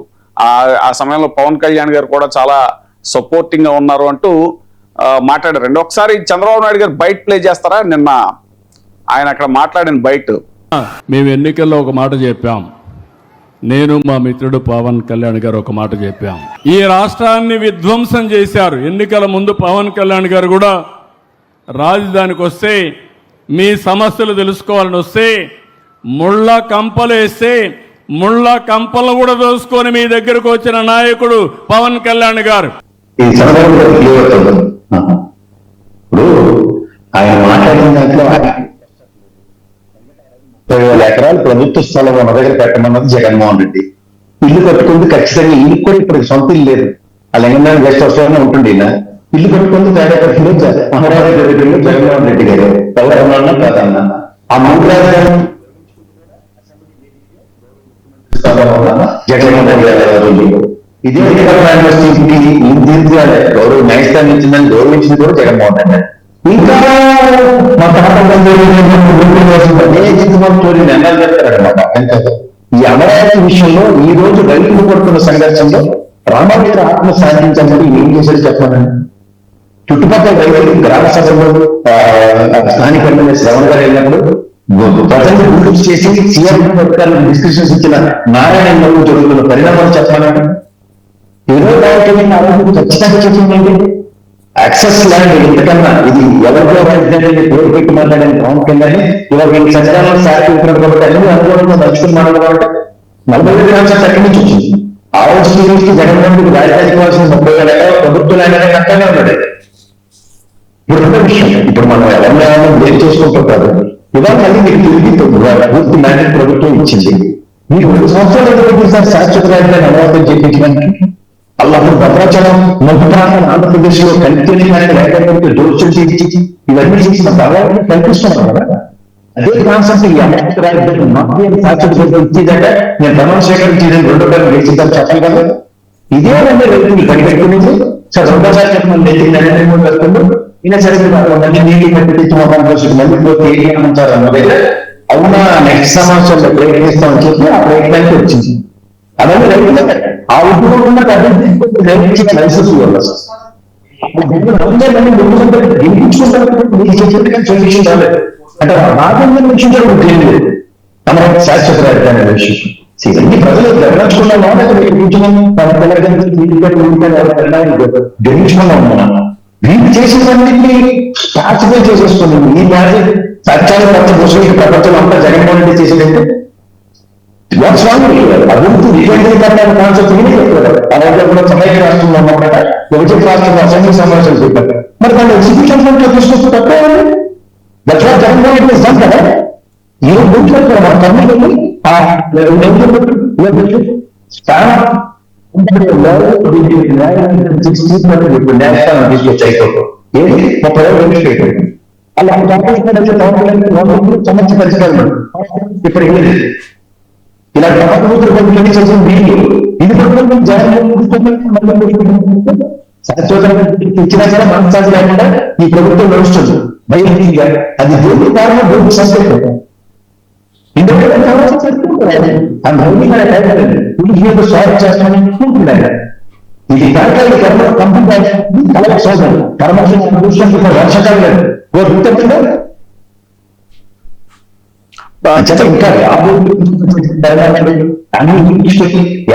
ఆ సమయంలో పవన్ కళ్యాణ్ గారు కూడా చాలా సపోర్టింగ్ గా ఉన్నారు అంటూ మాట్లాడారండి. ఒకసారి చంద్రబాబు నాయుడు గారు బయట ప్లే చేస్తారా? నిన్న ఆయన అక్కడ మాట్లాడిన బయట మేము ఎన్నికల్లో ఒక మాట చెప్పాం, నేను మా మిత్రుడు పవన్ కళ్యాణ్ గారు ఒక మాట చెప్పాం. ఈ రాష్ట్రాన్ని విధ్వంసం చేశారు. ఎన్నికల ముందు పవన్ కళ్యాణ్ గారు కూడా రాజధానికి వస్తే, మీ సమస్యలు తెలుసుకోవాలని వస్తే ముళ్ళ కంపలు వేస్తే ముళ్ళ కంపలు కూడా దోసుకొని మీ దగ్గరకు వచ్చిన నాయకుడు పవన్ కళ్యాణ్ గారు. ఈ సందర్భంలో క్లియర్ అవుతుంది. ఇప్పుడు ఆయన మాట్లాడిన దాంట్లో 30,000 ఎకరాలు ప్రభుత్వ స్థలం మన దగ్గర పెట్టమన్నది జగన్మోహన్ రెడ్డి. ఇల్లు కట్టుకుంది ఖచ్చితంగా. ఇల్లు కూడా ఇప్పుడు సొంత ఇల్లు లేదు, అలా ఏమన్నా గెస్ట్ హౌస్ లోనే ఉంటుంది. ఇల్లు కట్టుకుంది తేడాపట్టిలో అమరావతి రెడ్డిలో జగన్మోహన్ రెడ్డి గారు ఎవరన్నా కాదన్నా ఆ 3 రాజధానులు జగన్మోహన్ రెడ్డి గారు ఇదే గౌరవ న్యాయస్థానం ఇచ్చిందని గౌరవించింది కూడా జగన్మోహన్ రెడ్డి. ఇంకా మా నిర్ణయాలు చెప్తారనమాట. ఈ అమరావతి విషయంలో ఈ రోజు రైతులు పడుతున్న సంఘర్షణలో రామచంద్ర ఆత్మ సాధించాలని ఏం చేశారు చెప్పాలండి. చుట్టుపక్కల రైతులు గ్రామ సభలో స్థానిక శ్రవణ్ గారు వెళ్ళినప్పుడు ప్రజలు గుర్తు చేసి సీఎం డిస్కషన్స్ ఇచ్చిన నారాయణ జరుగుతున్న పరిణామాలు చెప్పాలంటే ఖచ్చితంగా చెప్పిందండి. యాక్సెస్ ల్యాండ్ ఇంతకన్నా ఇది ఎవరిలో పేరు పెట్టి మాట్లాడని పవన్ కళ్యాణ్ ఇవాళ వీళ్ళు సంచలనాలు సాధించినట్టు కాబట్టి అన్ని అనుభవంలో దర్శకులు మాట్లాడాలంటే 45 గ్రామాలు ఎక్కడి నుంచి వచ్చింది. ఆ రోజు జగన్మోహన్ రెడ్డి రాజధాని ఇవ్వాల్సిన 30,000 ఎకరాలు ప్రభుత్వ ల్యాండ్ అనేది కట్టనే ఉన్నాడు. ఇప్పుడు రెండో విషయం, ఇప్పుడు మనం ఎవరిని వేరు చేసుకుంటుంటారు. ఇవాళ మళ్ళీ మీకు తిరిగి పూర్తి ల్యాండ్ ప్రభుత్వం ఇచ్చింది. మీరు 2 సంవత్సరాలు ఎందుకు సార్ శాశ్వత రాజధాని అమరావతి చెప్పించడానికి? అల్లాహ్ భద్రాచలం మధుప్రాంతం ఆంధ్రప్రదేశ్ లో కలిపితేనే కానీ లేకపోతే దోచుంచి ఇవన్నీ చేసిన తర్వాత కల్పిస్తున్నాం కదా. అదే కాన్సెప్ట్ ఈ అమరావతి రాజధాని మాకు శాశ్వత ఇచ్చేదంటే నేను ధర్మశేఖరం చేయడానికి 2 రూపాయలు వేసిందని చెప్పాలి కదా. ఇదే రెండు రైతులు కనిపెట్టుకునేది సార్ 2సారి చెప్పండి ఈయన సరే మళ్ళీ నీటి కట్టి తెచ్చి మళ్ళీ పోతే ఏమంటారు అన్నదైతే అవునా నెక్స్ట్ సంవత్సరంలో ప్రయత్నిస్తామని చెప్పి ఆ ప్రయత్నానికి వచ్చింది. అలాగే రైతులు ఆ ఉద్యోగం లైసెన్స్ ఇవ్వాలి. సొల్యూషన్ రాలేదు అంటే రాజంగా విషయం జరుగుతుంది. అమరావతి శాశ్వత రాజధాని అనే విషయం ఇవన్నీ ప్రజలు గమనించుకున్న గమనించుకున్నా ఉన్నాం. వీళ్ళు చేసేదాన్ని పార్టిసిపేట్ చేసేస్తుంది. ఈ మ్యాచ్ సత్యాలు ప్రపంచంలో అంతా జగన్మోహన్ రెడ్డి చేసేదంటే అభివృద్ధి వికేంద్రీకరణ కాన్సెప్ట్ చెప్పారు. అలాగే కూడా సమైక్య రాష్ట్రంలో ఉన్నమాట విభజిత రాష్ట్రంలో అసెంబ్లీ సమావేశాలు చెప్పారు. మరి దాన్ని ఎగ్జిక్యూషన్ తీసుకొస్తే తప్పేవాళ్ళు దట్ వాట్ జగన్మోహన్ రెడ్డి ఇస్తాం కదా. ఈ గుర్తుపెట్టారు మన తమ్ముళ్ళు న్యాయస్థానం తీసుకొచ్చి అయిపోతాం ఏది 30 ఏళ్ళు అలా సమస్య పరిష్కారం ఇప్పుడు ఇలా ప్రభుత్వ చేసిన వీళ్ళు ఇది ఇచ్చినా సరే మనసాగి లేకుండా ఈ ప్రభుత్వం నడుస్తుంది భయంగా. అది దేని కారణం భూమి సంస్కృతి స్వాగతం చేస్తామని అనుకుంటున్నాను. ఇది కరెక్ట్ కంపెనీ కలెక్ట్ సోదరు వర్షకాలు లేదు అంచేత ఇంకా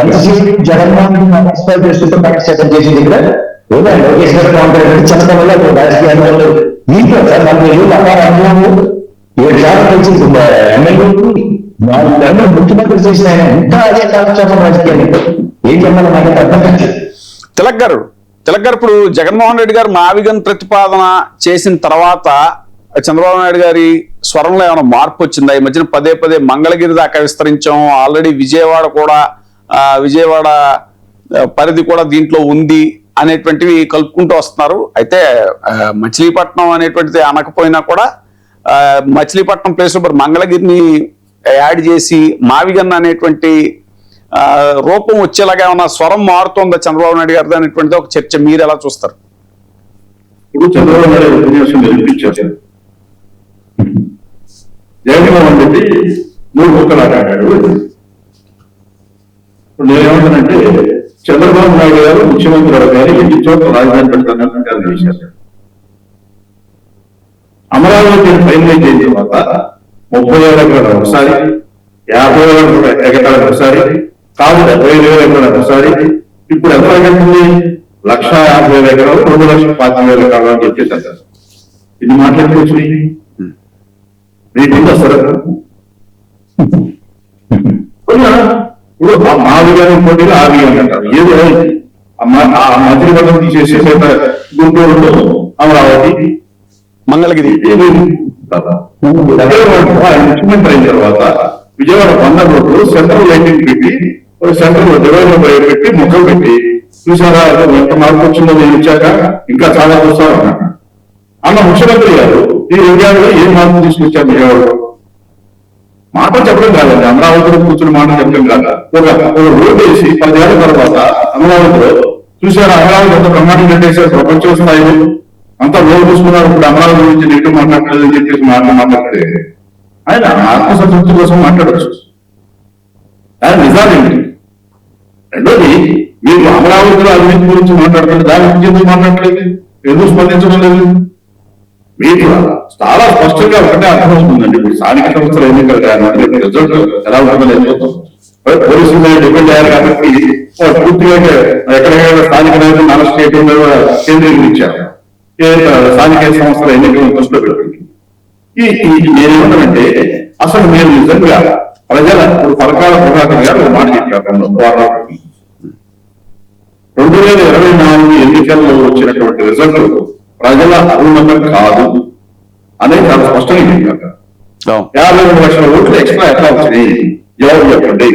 ఎంతసేపు జగన్మోహన్ ఎక్స్పైర్ చేస్తుంటే పార్టిసిపేట్ చేసింది ఇక్కడ లోకేష్ గారు కాంట్రాక్ట్ చెప్పడం వల్ల రాజకీయ అనుభవాలు మీకు సార్ 40 ఏళ్ళు అపార అనుభవం 7 సార్లు కలిసి ఎమ్మెల్యేలు ముఖ్యమంత్రి చేసిన ఆయన ఇంకా అదే కాలక్షేపం రాజకీయాన్ని ఏం చెప్పాలి నాకు అర్థం కాదు. తిలక్ గారు ఇప్పుడు జగన్మోహన్ రెడ్డి గారు మావిగన్ ప్రతిపాదన చేసిన తర్వాత చంద్రబాబు నాయుడు గారి స్వరంలో ఏమైనా మార్పు వచ్చిందా? ఈ మధ్యన పదే మంగళగిరి దాకా విస్తరించాం, ఆల్రెడీ విజయవాడ పరిధి కూడా దీంట్లో ఉంది అనేటువంటివి కలుపుకుంటూ వస్తున్నారు. అయితే మచిలీపట్నం అనేటువంటిది అనకపోయినా కూడా మచిలీపట్నం ప్లేస్ లో మంగళగిరిని యాడ్ చేసి మావిగన్ అనేటువంటి రూపం వచ్చేలాగా ఏమన్నా స్వరం మారుతుందా చంద్రబాబు నాయుడు గారిది అనేటువంటిది ఒక చర్చ. మీరు ఎలా చూస్తారు? ఇప్పుడు చంద్రబాబు నాయుడు ఉపన్యాసం నిరూపించారు. జగన్మోహన్ రెడ్డి 3 ముక్కలు ఆడాడు. ఇప్పుడు నేనేమంటానంటే చంద్రబాబు నాయుడు గారు ముఖ్యమంత్రి గారు ఎన్ని చోట్ల రాజధాని పెడతానని చేశారు. అమరావతి ఫైనలైజ్ అయిన తర్వాత 30,000 ఎకరాలు ఒకసారి, 50,000 ఎకరాలు ఒకసారి, కాదు 75,000 ఎకరాలు ఒకసారి, ఇప్పుడు ఎంత ఎకరాలు 1,50,000 ఎకరాలు, 2,25,000 ఎకరాలు అని చెప్పేశారు. ఇది మాట్లాడుకోవచ్చు మీకుందా సరే. ఇప్పుడు మావిగాని పోటీలు ఆవిగాని అంటారు. ఏదో మధ్యవర్గం తీసేసి గుంటూరు, అమరావతి, మంగళగిరి ముఖ్యమంత్రి అయిన తర్వాత విజయవాడ 100 రోడ్లు సెంట్రల్ లైటింగ్ పెట్టి సెంట్రల్ డివైడర్ పెట్టి ముఖం పెట్టి చూసారా ఎంత మార్పు వచ్చిందో నేను ఇచ్చాక ఇంకా చాలా చూస్తారు అన్న ముఖ్యమంత్రి గారు ఈ విజయాల్లో ఏం మార్పు తీసుకొచ్చారు? విజయవాడలో మాట చెప్పడం కాదండి, అమరావతిలో కూర్చుని మాట చెప్పడం కాదు. ఒక రోడ్డు వేసి 10 ఏళ్ల తర్వాత అమరావతిలో చూసారా అమరావతి అంత బ్రహ్మాండం కట్టేశారు, ప్రపంచ స్థాయిలో అంతా రోడ్డు చూసుకున్నారు. ఇప్పుడు అమరావతి గురించి నెట్టు మాట్లాడలేదు అని చెప్పేసి మాట్లాడితే ఆయన ఆత్మసంతృప్తి కోసం మాట్లాడచ్చు. ఆయన నిజాలేంటి? రెండోది మీరు అమరావతిలో అవినీతి గురించి మాట్లాడుతుంటే దాని గురించి ఎందుకు మాట్లాడలేదు, ఎందుకు స్పందించడం లేదు? మీకు చాలా స్పష్టంగా ఒకటే అర్థమవుతుందండి. ఇప్పుడు స్థానిక సంస్థల ఎన్నికలు కానీ రిజల్ట్ ఎలా ఉంటుందో పోలీసులు డిపెండ్ అయ్యారు కాబట్టి పూర్తిగా ఎక్కడెక్కడ స్థానిక నాయకులను అరెస్ట్ చేయడం కేంద్రీకరించారు. స్థానిక సంస్థల ఎన్నికలను దృష్టిలో పెట్టుకుంది. నేనేమంటానంటే అసలు మీరు నిజంగా ప్రజల పరకాల ప్రభాకర్ గారు మాట చెప్పారు 2024 ఎన్నికల్లో వచ్చినటువంటి రిజల్ట్ ప్రజల అరుణతం కాదు అనేది చాలా స్పష్టంగా చెప్పారు. 52 లక్షల ఓట్లు ఎక్స్ట్రా ఎట్లా వచ్చినాయి జవాబు చెప్పండి.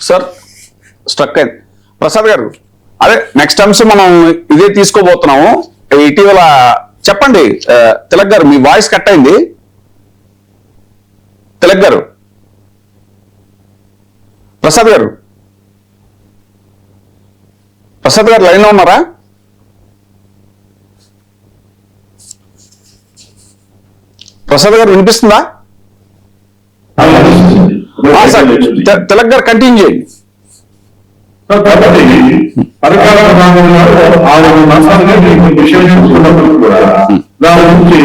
సార్ స్ట్రక్ అయింది. ప్రసాద్ గారు అదే నెక్స్ట్ అంశం మనం ఇదే తీసుకోబోతున్నాము. ఇటీవల చెప్పండి తిలక్ గారు, మీ వాయిస్ కట్ అయింది. తిలక్ గారు, ప్రసాద్ గారు లైన్ లో ఉన్నారా? ప్రసాద్ గారు వినిపిస్తుందా? తిలక్ గారు కంటిన్యూ చేయండి. కాబట్టి పరకాల ప్రభాకంలో 6 మాసాలుగా మీకు విషయం చూసుకున్నప్పుడు కూడా దాని గురించి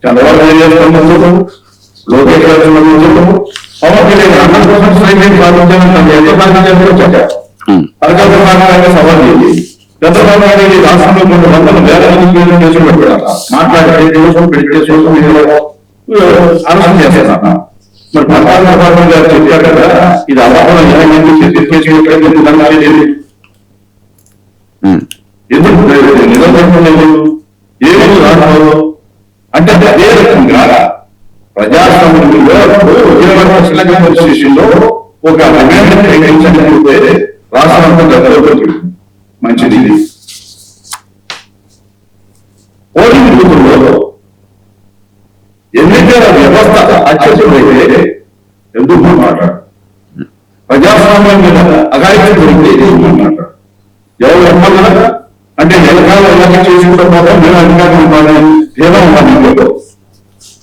చంద్రబాబు నాయుడు స్పందించడం, లోకేష్ గారు స్పందించడం, పవన్ కళ్యాణ్ 100% సైన్యం సాధించాలని ఎంత సాధించాలో చెప్పారు. పరకాల ప్రభాకర్ సవాల్ చేసి చంద్రబాబు నాయుడు రాష్ట్రంలో 100,000 కేసులు పెట్టారు. మాట్లాడితే పెడితే సోషల్ మీడియాలో అరెస్ట్ చేస్తున్నారు. మరి పరకాల ప్రభాకర్ గారు చెప్పారు కదా, ఇది అవాహన ఎందుకు నిజంగా ఏమి రాదు అంటే అదే రకంగా ప్రజాస్వామ్యంలో స్టేషన్లో ఒక ప్రకటించకపోతే రాష్ట్రం మంచిది. పోలింగ్ బూతుల్లో ఎన్నికల వ్యవస్థ అత్యధికమైతే ఎందుకు మాట్లాడు? ప్రజాస్వామ్యం మీద అఘాయిత్యం దొరికితే ఎందుకు మాట్లాడు? ఎవరు ఎమ్మెల్యేగా అంటే ఎలకాల ఎలాగ చేసుకుంటూ పోతాం మేము అధికారులు భేదం ఉన్నాను.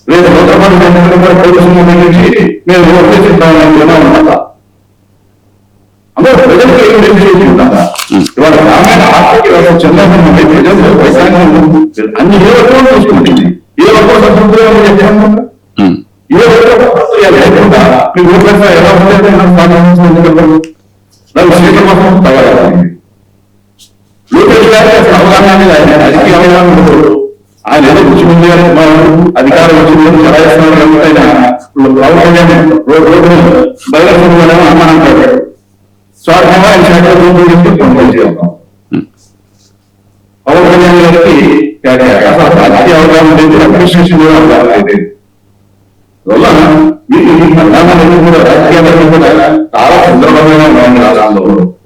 లేదు పోలీసులు నుంచి మేము ఓట్లు చేద్దామని ఎలా ఉండాలా? అందరూ ప్రజలకు ఏం తెలియజేయకుండా ఇవాళ గ్రామీణ ఆర్థిక వ్యవస్థ చెందాలని ప్రజలు వైశాఖం అన్ని ఏ వర్గం చూసుకుంటుంది, ఏ వర్గం సంతృప్తిగా చెప్పాము, ఏ వర్గం లేకుండా మీ ఊర్లో ఎలా ఉంటే కోసం తయారైంది. లోకేష్ గారికి అసలు అవగాహన అనేది రాజకీయ అవగాహన ఉండదు. ఆయన ఏదో ముఖ్యమంత్రి గారు అధికారం వచ్చిందని చలాయిస్తున్నారు బహిరంగ అనుమానం పెట్టాడు. స్వార్థంగా ఆయన శాఖలో పనులు చేద్దాం. పవన్ కళ్యాణ్ గారికి రాజకీయ అవగాహన లేదు, అడ్మినిస్ట్రేషన్ అవగాహన లేదు. అందువల్ల మీరు ఈ ప్రధానాలన్నీ కూడా రాజకీయాలన్నీ కూడా చాలా సుందరమైన ఉన్నాయి. రాష్ట్రంలో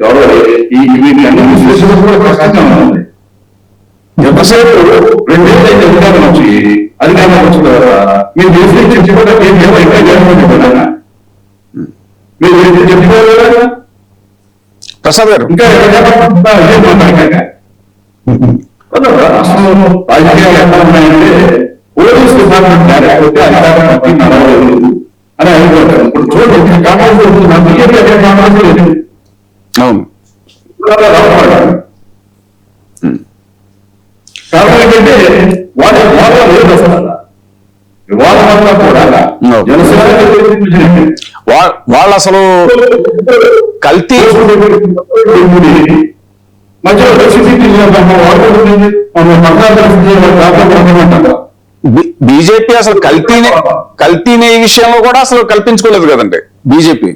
ఎవరు వీటి అన్ని విశ్లేషణ కూడా కష్టంగా ఉంది. ఎంతసేపు 2 ఏళ్ళైతే అధికారం వచ్చి అధికారం వచ్చిన తర్వాత మీరు చేసి చెప్పుకోవడం ఏమో ఇంకా చెప్పారా? మీరు చెప్పుకోవాలి ప్రసాద్ గారు ఇంకా రాష్ట్రంలో రాజకీయాలు ఎలా ఉన్నాయంటే పోలీస్ డిపార్ట్మెంట్ లేకపోతే అధికారం పట్టి నడవలేదు అని అనుకుంటారు. ఇప్పుడు చూడండి కాంగ్రెస్ బీజేపీ అదే కాంగ్రెస్ లేదు. అవును, కారణం ఏంటంటే వాళ్ళ లేదు వస్తారా వాళ్ళ కూడా జనసేన వాళ్ళు అసలు కల్తీ మధ్యలో బీజేపీ అసలు కల్తీనే ఈ విషయంలో కూడా అసలు కల్పించుకోలేదు కదండి బీజేపీ.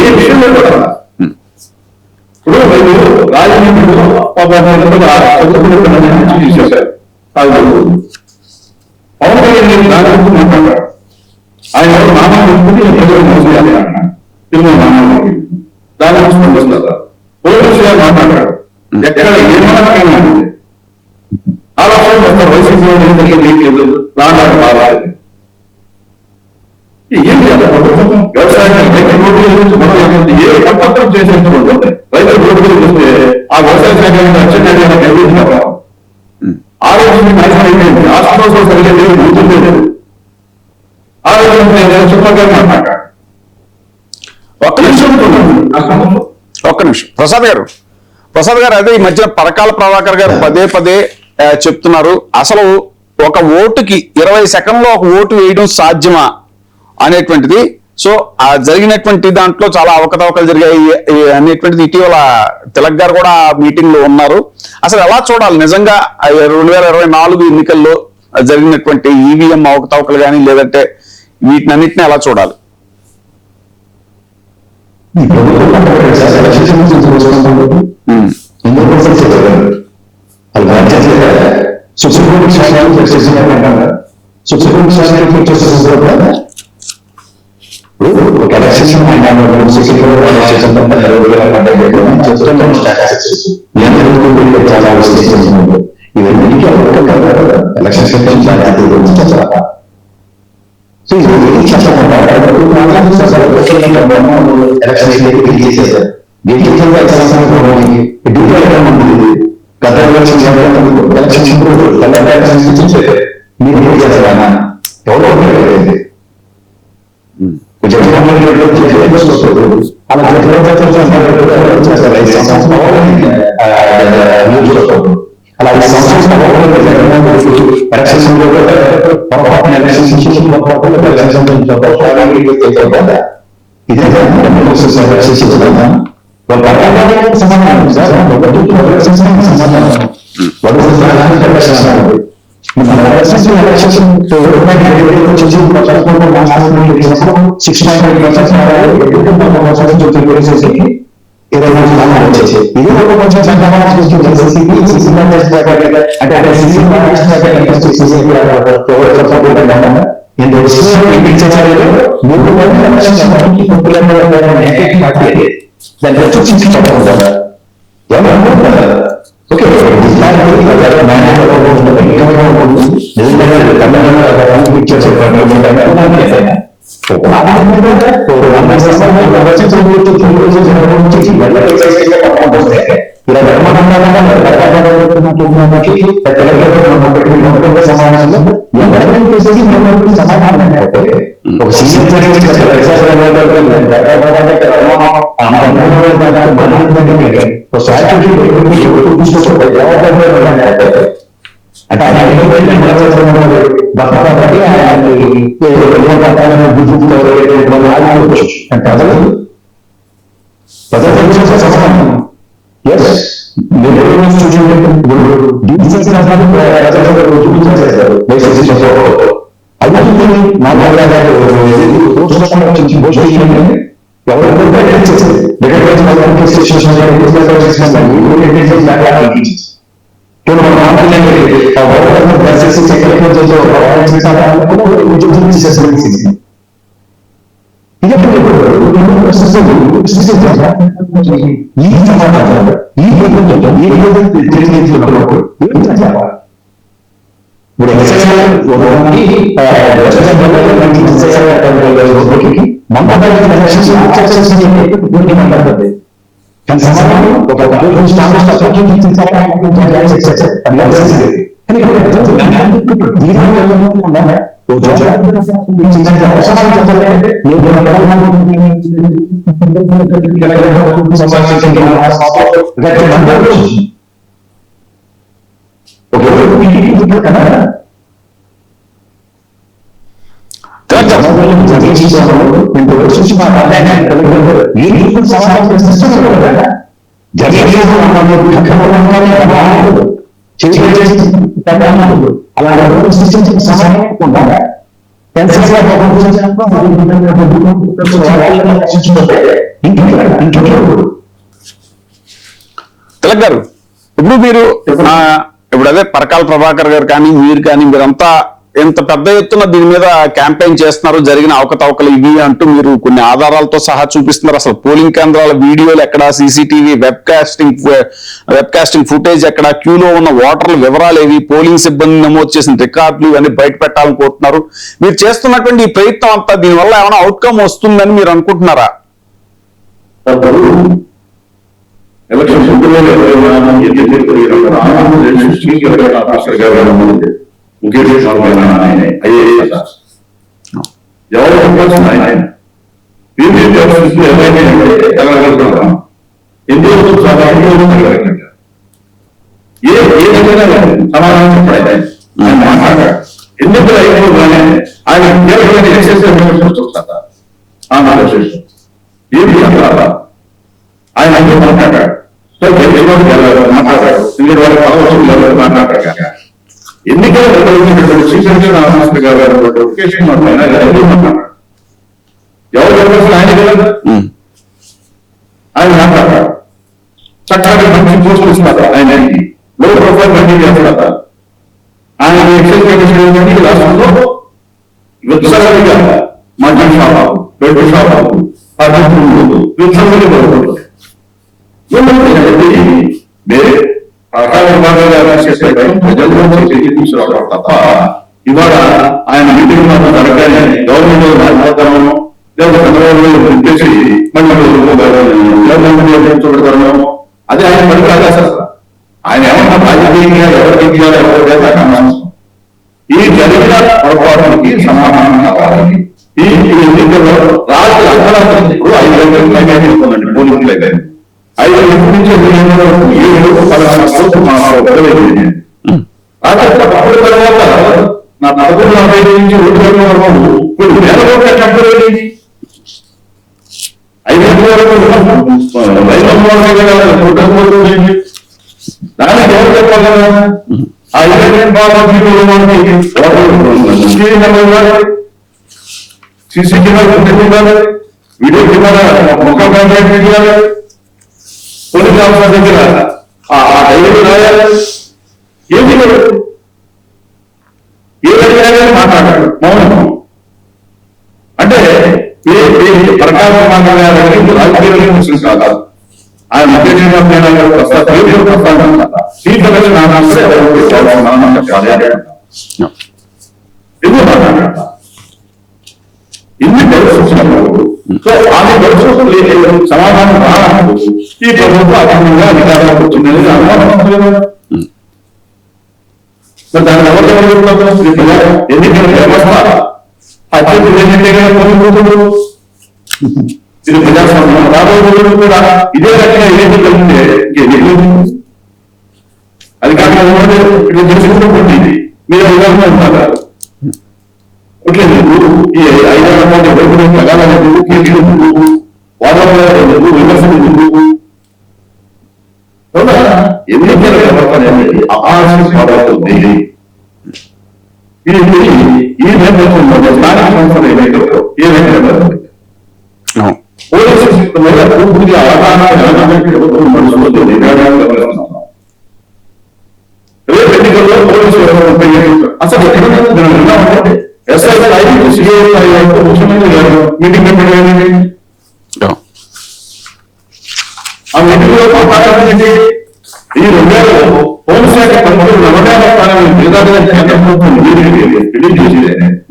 ఏ విషయంలో కూడా ఇప్పుడు మీరు రాజమండ్రిలో చూసేశారు. పవన్ కళ్యాణ్ దాని గురించి మాట్లాడారు. ఆయన నామం ప్రజలు మోసేయాలి అన్నాడు. తిరుమల నామం దాని గురించి పంపిస్తారు. పోలీసు గారు మాట్లాడారు. ఎక్కడ ఏమైనా ఆలోచన వైసీపీ రాన్నారు బాగాలేదు. ఏం చేయాలి ప్రభుత్వం? వ్యవసాయానికి ఏ పట్టం చేసేటువంటి రైతులు రోడ్డు చూస్తే ఆ వ్యవసాయ శాఖ అత్యంత ఆరోగ్యం నాశనం అయిపోయింది. హాస్పిటల్స్ సరిగ్గా లేవు, నిధులు లేదు. ఆరోగ్యం చెప్పగానే మాట్లాడారు. ఒక్క నిమిషం ప్రసాద్ గారు అదే ఈ మధ్య పరకాల ప్రభాకర్ గారు పదే పదే చెప్తున్నారు, అసలు ఒక ఓటుకి 20 సెకండ్లో ఒక ఓటు వేయడం సాధ్యమా అనేటువంటిది. సో ఆ జరిగినటువంటి దాంట్లో చాలా అవకతవకలు జరిగాయి అనేటువంటిది ఇటీవల తిలక్ గారు కూడా మీటింగ్ లో ఉన్నారు. అసలు ఎలా చూడాలి నిజంగా 2024 ఎన్నికల్లో జరిగినటువంటి ఈవీఎం అవకతవకలు కానీ లేదంటే వీటినన్నింటినీ ఎలా చూడాలి? తిలక్ గారు, ఇప్పుడు మీరు ఇప్పుడు అదే పరకాల ప్రభాకర్ గారు కానీ మీరు కానీ మీరంతా ఎంత పెద్ద ఎత్తున దీని మీద క్యాంపెయిన్ చేస్తున్నారు, జరిగిన అవకతవకలు ఇవి అంటూ మీరు కొన్ని ఆధారాలతో సహా చూపిస్తున్నారు. అసలు పోలింగ్ కేంద్రాల వీడియోలు ఎక్కడ, సీసీటీవీ వెబ్ కాస్టింగ్ ఫుటేజ్ ఎక్కడ, క్యూలో ఉన్న ఓటర్ల వివరాలు ఏవి, పోలింగ్ సిబ్బంది నమోదు చేసిన రికార్డులు ఇవన్నీ బయట పెట్టాలని కోరుతున్నారు. మీరు చేస్తున్నటువంటి ఈ ప్రయత్నం అంతా దీనివల్ల ఏమైనా అవుట్కమ్ వస్తుందని మీరు అనుకుంటున్నారా? ముఖేష్ ఐఏఎస్ ఎవరు సమాధానం ఎందుకు అయిపోగానే ఆయన ఏమి ఆయన అన్ని మాట్లాడాడు. మాట్లాడాడు ఎందుకంటే వాళ్ళకి అవసరం మాట్లాడాడు. ఎన్నికల శ్రీశంకర్ రామకృష్ణ గారు ఎవరు ఆయన కదా ఆయన మాట్లాడతారు. చక్కగా మంచి పోస్టులు ఇస్తారు. ఆయన లో ప్రొఫైల్ కంటిన్యూ చేస్తారు. ఆయన ఎక్సైజ్ రాష్ట్రంలో విత్సరంగా మద్యం షాపు, బెడ్ షాపు, తప్ప ఇవాళ ఆయన మీటింగ్ జరగానే గవర్నమెంట్ మాట్లాడతాము లేదా ఉద్దేశి చూడతాము. అదే ఆయన పని కాదు. అసలు ఆయన ఏమన్నా రాజకీయంగా ఎవరికి ఈ జరిగిన పొరపాటుకి సమాధానం కావాలని ఈ ఎన్నికల్లో రాజు అర్థరాత్రి ఇప్పుడు 5 గంటలు పోలింగ్ అయితే 5 గంటల నుంచి 7 16 మా గొడవైంది. అప్పుడు తర్వాత నా 11 నుంచి 2 వరకు కొన్ని వేల కోట్ల కంపెనీ 5 గంటల వరకు దానికి ఎవరు చెప్పాలి? ఆ 20 సీసీ కెమెరా వీడియో కెమెరా మొక్క పోలీస్ ఆఫీసర్ దగ్గర ఆ డైరీ రాయాలి. ఏంటి ఏ మాట్లాడాడు మౌనం అంటే ప్రకాశ రాజకీయ ముస్లిం కాదు. ఆయన మధ్య ఎందుకు మాట్లాడాడు? ఇన్ని పరిస్థితులు ఆమె పరిస్థితులు సమాధానం రానప్పుడు ఈ ప్రభుత్వం అధికంగా అధికారంలోకి వచ్చిందని అనుమానం. దాన్ని ఎవరు ఎన్నికల వ్యవస్థ అత్యంత ఇది ప్రజాస్వామ్యం. రాబోయే రోజుల్లో కూడా ఇదే రకంగా ఏదైతే జరిగితే అది కాకుండా ఇట్లా చేసుకుంటుంది మీరు విధానంగా ఉంటారు. ఈ 5 మంది ప్రజాలకు విమర్శలు ఎన్నికల వ్యవస్థ అనేది అపారవుతుంది. ఈ నేపథ్యంలో స్థానిక సంస్థలు ఏదైతే పోలీసు సిస్టమ్ మీద పూర్తిగా అవగాహన రేపు ఎన్నికల్లో పోలీసు అసలు ఎస్ఐ ముఖ్యమంత్రి గారు మీటింగ్ పెట్టండి. ఆ మీటింగ్ లో మాట్లాడాలంటే ఈ 2000 హోంశాఖ మంత్రులు నవోదయ స్థానాన్ని కేంద్ర ప్రభుత్వం రిలీజ్ చేసి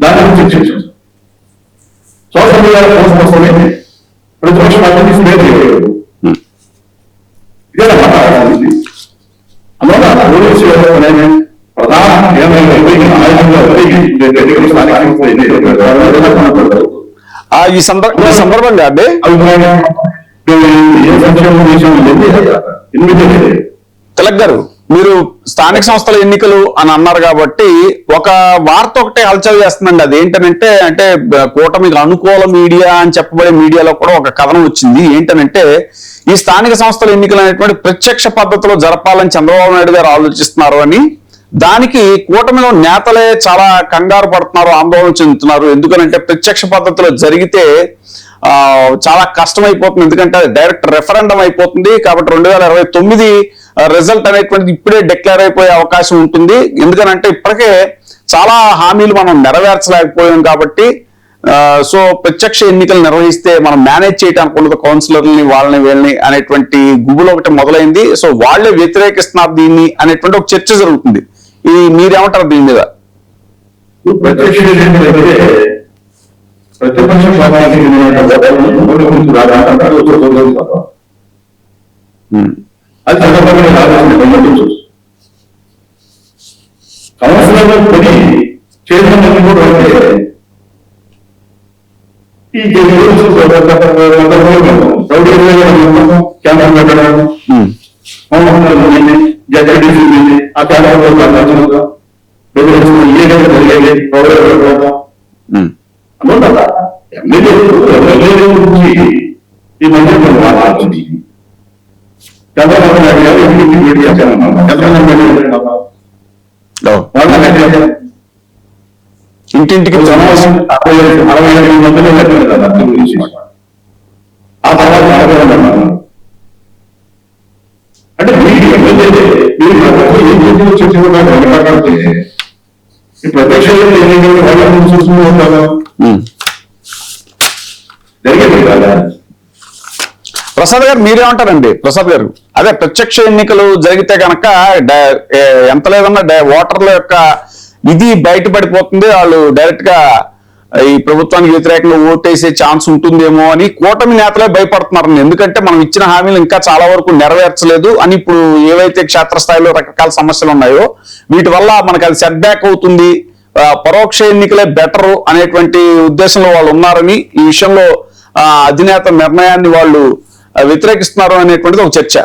దాని గురించి చర్చించారు. సోషల్ మీడియాలో పోస్ట్ వస్తుంది, ప్రతిపక్ష పార్టీని స్పేర్ చేయలేదు. ఇదే మాట్లాడాలి. అందువల్ల పోలీసు వ్యవస్థ ప్రధాన ఆయుధంగా ఈ సందర్భంగా అండి తిలక్ గారు, మీరు స్థానిక సంస్థల ఎన్నికలు అని అన్నారు కాబట్టి ఒక వార్త ఒకటే హల్చల్ చేస్తుందండి. అది ఏంటనంటే అంటే కూటమికి అనుకూల మీడియా అని చెప్పబడే మీడియాలో కూడా ఒక కథనం వచ్చింది. ఏంటనంటే ఈ స్థానిక సంస్థల ఎన్నికలు అనేటువంటి ప్రత్యక్ష పద్ధతిలో జరపాలని చంద్రబాబు నాయుడు గారు ఆలోచిస్తున్నారు అని, దానికి కూటమిలో నేతలే చాలా కంగారు పడుతున్నారు, ఆందోళన చెందుతున్నారు. ఎందుకనంటే ప్రత్యక్ష పద్ధతిలో జరిగితే చాలా కష్టం అయిపోతుంది. ఎందుకంటే డైరెక్ట్ రెఫరెండం అయిపోతుంది. కాబట్టి 2029 రిజల్ట్ అనేటువంటిది ఇప్పుడే డిక్లేర్ అయిపోయే అవకాశం ఉంటుంది. ఎందుకనంటే ఇప్పటికే చాలా హామీలు మనం నెరవేర్చలేకపోయాం. కాబట్టి సో ప్రత్యక్ష ఎన్నికలు నిర్వహిస్తే మనం మేనేజ్ చేయడానికి ఉండదు కౌన్సిలర్ని, వాళ్ళని వీళ్ళని అనేటువంటి గుబులు ఒకటి మొదలైంది. సో వాళ్లే వ్యతిరేకిస్తున్నారు దీన్ని అనేటువంటి ఒక చర్చ జరుగుతుంది. ఇది మీరేమంటారు దీని మీద? ప్రతిపక్ష అది చంద్రబాబు కౌన్సిలర్లో కొని చైర్మన్ కూడా ఈ క్యాంపర్ పెట్టడం జడ్జీ ఆ క్యాంపర్ ఎమ్మెల్యే గురించి ఈ మధ్య మాట్లాడుతుంది. చంద్రబాబు నాయుడు గారు ఇంటికి వేడి ఇంటింటికి 65 మందిలో ఆ తర్వాత అంటే మీరు ఎమ్మెల్యే మీరు చెప్పుకుంటే ఈ ప్రత్యక్ష వాళ్ళని చూస్తూ ఉంటారు. జరిగేది కదా. ప్రసాద్ గారు మీరేమంటారండి? ప్రసాద్ గారు, అదే ప్రత్యక్ష ఎన్నికలు జరిగితే కనుక ఎంత లేదన్నా ఓటర్ల యొక్క ఇది బయటపడిపోతుంది. వాళ్ళు డైరెక్ట్ గా ఈ ప్రభుత్వానికి వ్యతిరేకంగా ఓటేసే ఛాన్స్ ఉంటుందేమో అని కూటమి నేతలే భయపడుతున్నారు. ఎందుకంటే మనం ఇచ్చిన హామీలు ఇంకా చాలా వరకు నెరవేర్చలేదు అని ఇప్పుడు ఏవైతే క్షేత్రస్థాయిలో రకరకాల సమస్యలు ఉన్నాయో వీటి వల్ల మనకు అది సెట్ బ్యాక్ అవుతుంది, పరోక్ష ఎన్నికలే బెటరు అనేటువంటి ఉద్దేశంలో వాళ్ళు ఉన్నారని, ఈ విషయంలో అధినేత నిర్ణయాన్ని వాళ్ళు వ్యతిరేకిస్తున్నారు అనేటువంటిది ఒక చర్చ.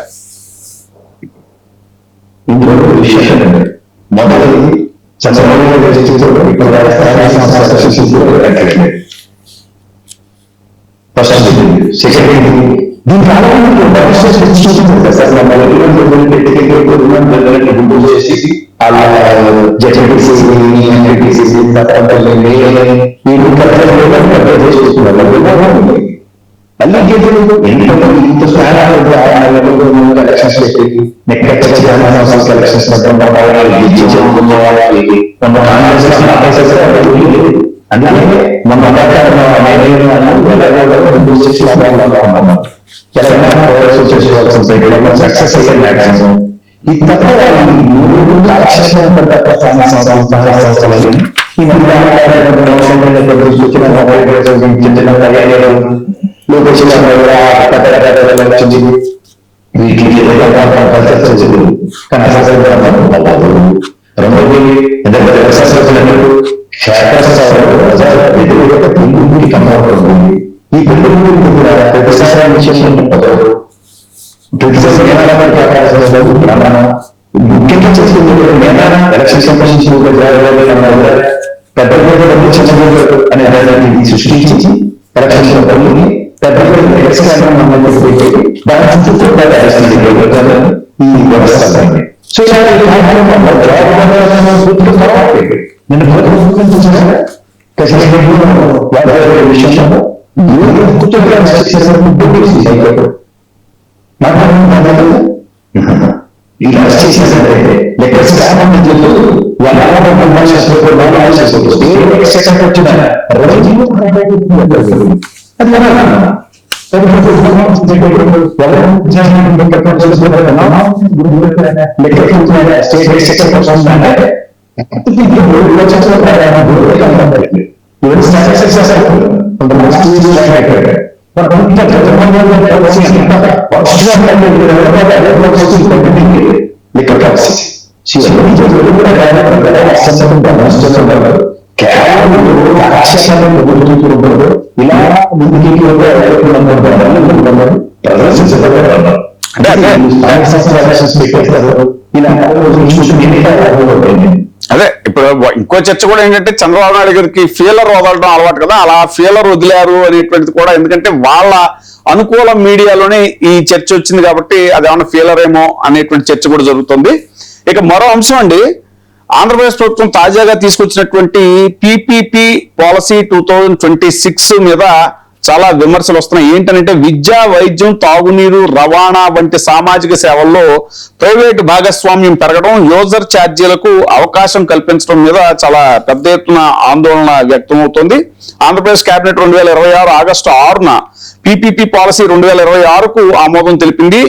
సక్సెస్ ఈ తప్ప ఈ పెళ్లి కూడా ప్రతిసారి విషయం పదవులు ప్రతిసారి ముఖ్యంగా చేసుకుంటే ఎలక్షన్ సంబంధించిన పెద్ద అనే దాన్ని సృష్టించి ఎలక్షన్ పెద్ద ఈ వ్యవస్థ సో విషయంలో అదే ఇప్పుడు ఇంకో చర్చ కూడా ఏంటంటే చంద్రబాబు నాయుడు గారికి ఫీలర్ వదలడం అలవాటు కదా, అలా ఫీలర్ వదిలారు అనేటువంటిది కూడా, ఎందుకంటే వాళ్ళ అనుకూల మీడియాలోనే ఈ చర్చ వచ్చింది కాబట్టి అది ఏమన్నా ఫీలర్ ఏమో అనేటువంటి చర్చ కూడా జరుగుతుంది. ఇక మరో అంశం అండి, ఆంధ్రప్రదేశ్ ప్రభుత్వం తాజాగా తీసుకొచ్చినటువంటి PPP పాలసీ 2026 మీద చాలా విమర్శలు వస్తున్నాయి. ఏంటంటే విద్య, వైద్యం, తాగునీరు, రవాణా వంటి సామాజిక సేవల్లో ప్రైవేటు భాగస్వామ్యం పెరగడం, యూజర్ ఛార్జీలకు అవకాశం కల్పించడం మీద చాలా పెద్ద ఎత్తున ఆందోళన వ్యక్తమవుతోంది. ఆంధ్రప్రదేశ్ కేబినెట్ 2026 ఆగస్టు 6న PPP పాలసీ 2026కు ఆమోదం తెలిపింది.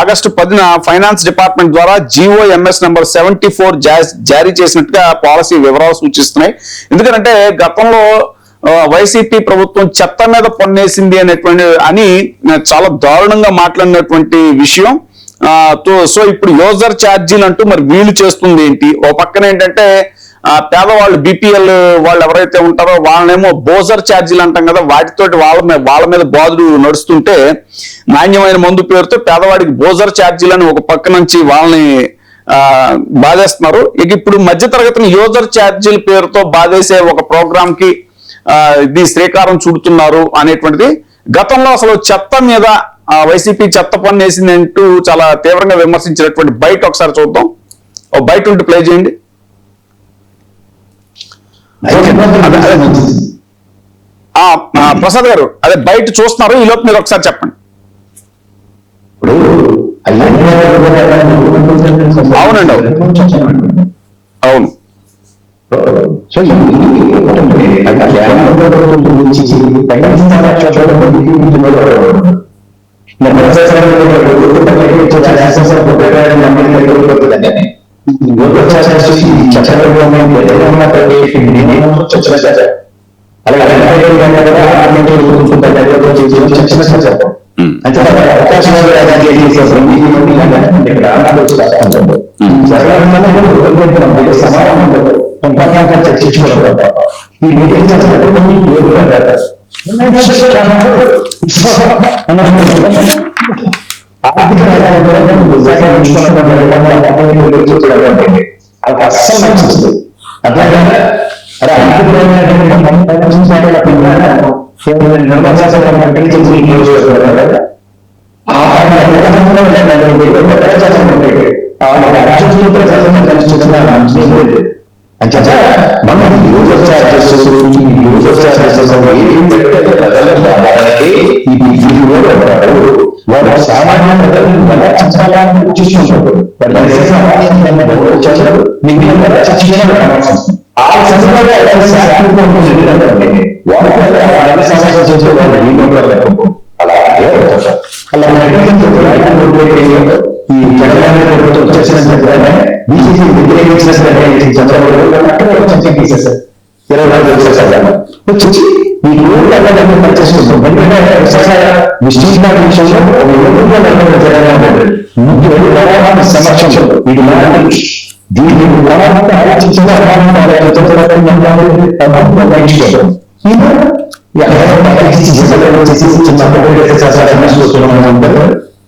ఆగస్టు 10న ఫైనాన్స్ డిపార్ట్మెంట్ ద్వారా GOMS నెంబర్ 74 జారీ చేసినట్టుగా పాలసీ వివరాలు సూచిస్తున్నాయి. ఎందుకంటే గతంలో వైసీపీ ప్రభుత్వం చెత్త మీద పన్నేసింది అని చాలా దారుణంగా మాట్లాడినటువంటి విషయం. సో ఇప్పుడు యూజర్ ఛార్జీలు అంటూ మరి వీళ్ళు చేస్తుంది ఏంటి? ఓ పక్కన ఏంటంటే పేదవాళ్ళు BPL వాళ్ళు ఎవరైతే ఉంటారో వాళ్ళనేమో బోజర్ ఛార్జీలు అంటాం కదా, వాటితోటి వాళ్ళ మీద బాధలు నడుస్తుంటే నాణ్యమైన మందు పేరుతో పేదవాడికి బోజర్ ఛార్జీలని ఒక పక్క నుంచి వాళ్ళని బాధేస్తున్నారు. ఇక ఇప్పుడు మధ్యతరగతిని యూజర్ ఛార్జీల పేరుతో బాధేసే ఒక ప్రోగ్రామ్ కి ఇది శ్రీకారం చుడుతున్నారు అనేటువంటిది. గతంలో అసలు చెత్త మీద వైసీపీ చెత్త పన్ను వేసింది అంటూ చాలా తీవ్రంగా విమర్శించినటువంటి బయట ఒకసారి చూద్దాం. ఓ బయట ఉంటే ప్లే చేయండి. ప్రసాద్ గారు అదే బయట చూస్తున్నారు, ఈ లోపు మీరు ఒకసారి చెప్పండి. అవునండి, అవును. సో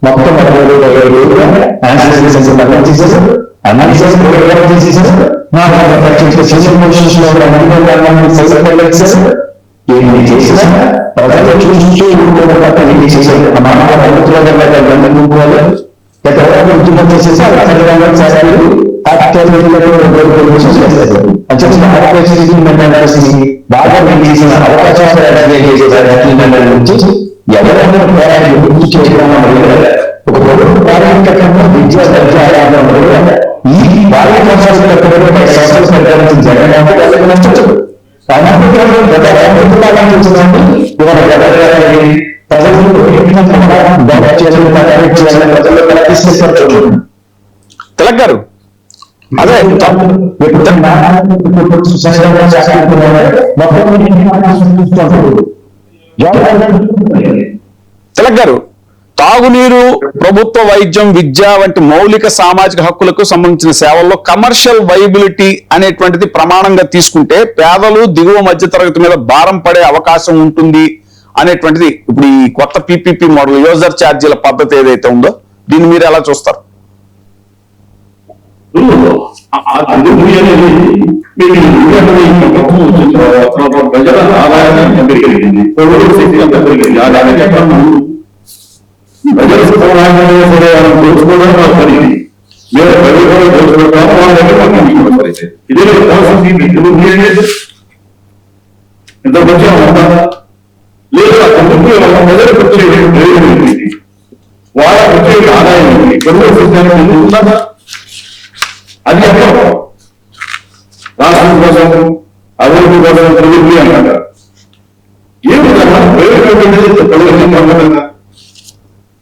మొత్తం ఏమి చేసినా ప్రజలు చూస్తూ చేశారు బాగా చేసిన అవకాశాలు ఎవరైనా ఒక ప్రారంభికంగా విద్యా ఈ భారత నష్టం తిలక్ గారు, అదే తిలక్ గారు, తాగునీరు, ప్రభుత్వ వైద్యం, విద్య వంటి మౌలిక సామాజిక హక్కులకు సంబంధించిన సేవల్లో కమర్షియల్ వైబిలిటీ అనేటువంటిది ప్రమాణంగా తీసుకుంటే పేదలు, దిగువ మధ్య తరగతి మీద భారం పడే అవకాశం ఉంటుంది అనేటువంటిది ఇప్పుడు ఈ కొత్త పిపిపి మోడల్ యూజర్ ఛార్జీల పద్ధతి ఏదైతే ఉందో దీన్ని మీరు ఎలా చూస్తారు? ప్రజల ఆదాయాన్ని పెరిగింది, ప్రజల దోచుకోవడం మా పరిస్థితి. మీరు ప్రజలు దోచుకోవడం పరిస్థితి. ఇదే ఇంత మంచిగా ఉంటుందా లేదా? ప్రజలకు వచ్చే వాళ్ళకు వచ్చే ఆదాయం ఉంటుందా? అది అర్థం రాష్ట్రం కోసం, అభివృద్ధి కోసం ప్రవృత్తి అంటారు. ఏమిటన్నా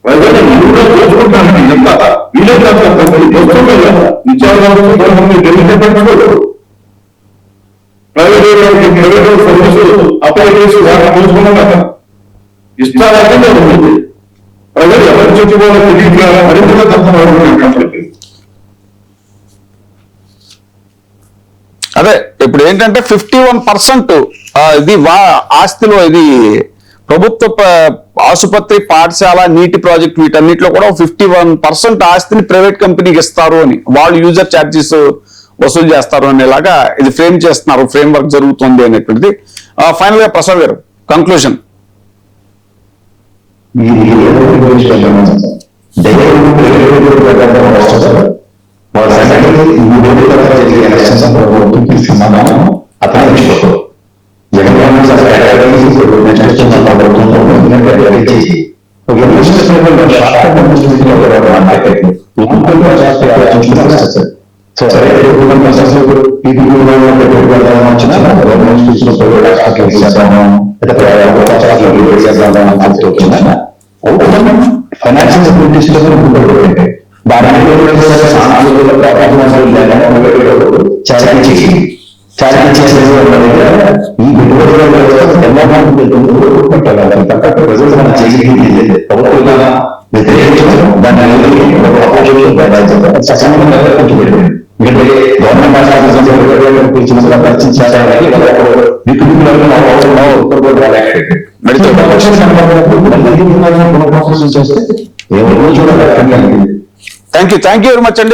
ప్రజలు కూడా దోచుకుంటానండి. ఎంత వీళ్ళే ప్రైవేట్ సర్వీసులు అప్లై చేసి వాటిని దోచుకున్నాక ఇష్టాలైతే ఉంటుంది. ప్రజలు ఎవరు చెప్పుకోవాలని తెలియక మరింతగా తప్ప. అదే ఇప్పుడు ఏంటంటే 51% ఇది ఆస్తిలో ఇది ప్రభుత్వ ఆసుపత్రి, పాఠశాల, నీటి ప్రాజెక్ట్ వీటన్నిటిలో కూడా 51% ఆస్తిని ప్రైవేట్ కంపెనీకి ఇస్తారు అని, వాళ్ళు యూజర్ ఛార్జెస్ వసూలు చేస్తారు అనేలాగా ఇది ఫ్రేమ్ చేస్తున్నారు, ఫ్రేమ్ వర్క్ జరుగుతుంది అనేటువంటిది. ఫైనల్ గా ప్రసాద్ గారు, కంక్లూజన్. సమాధానం అతను జగన్మోహన్ ఈ థ్యాంక్ యూ వెరీ మచ్ అండి.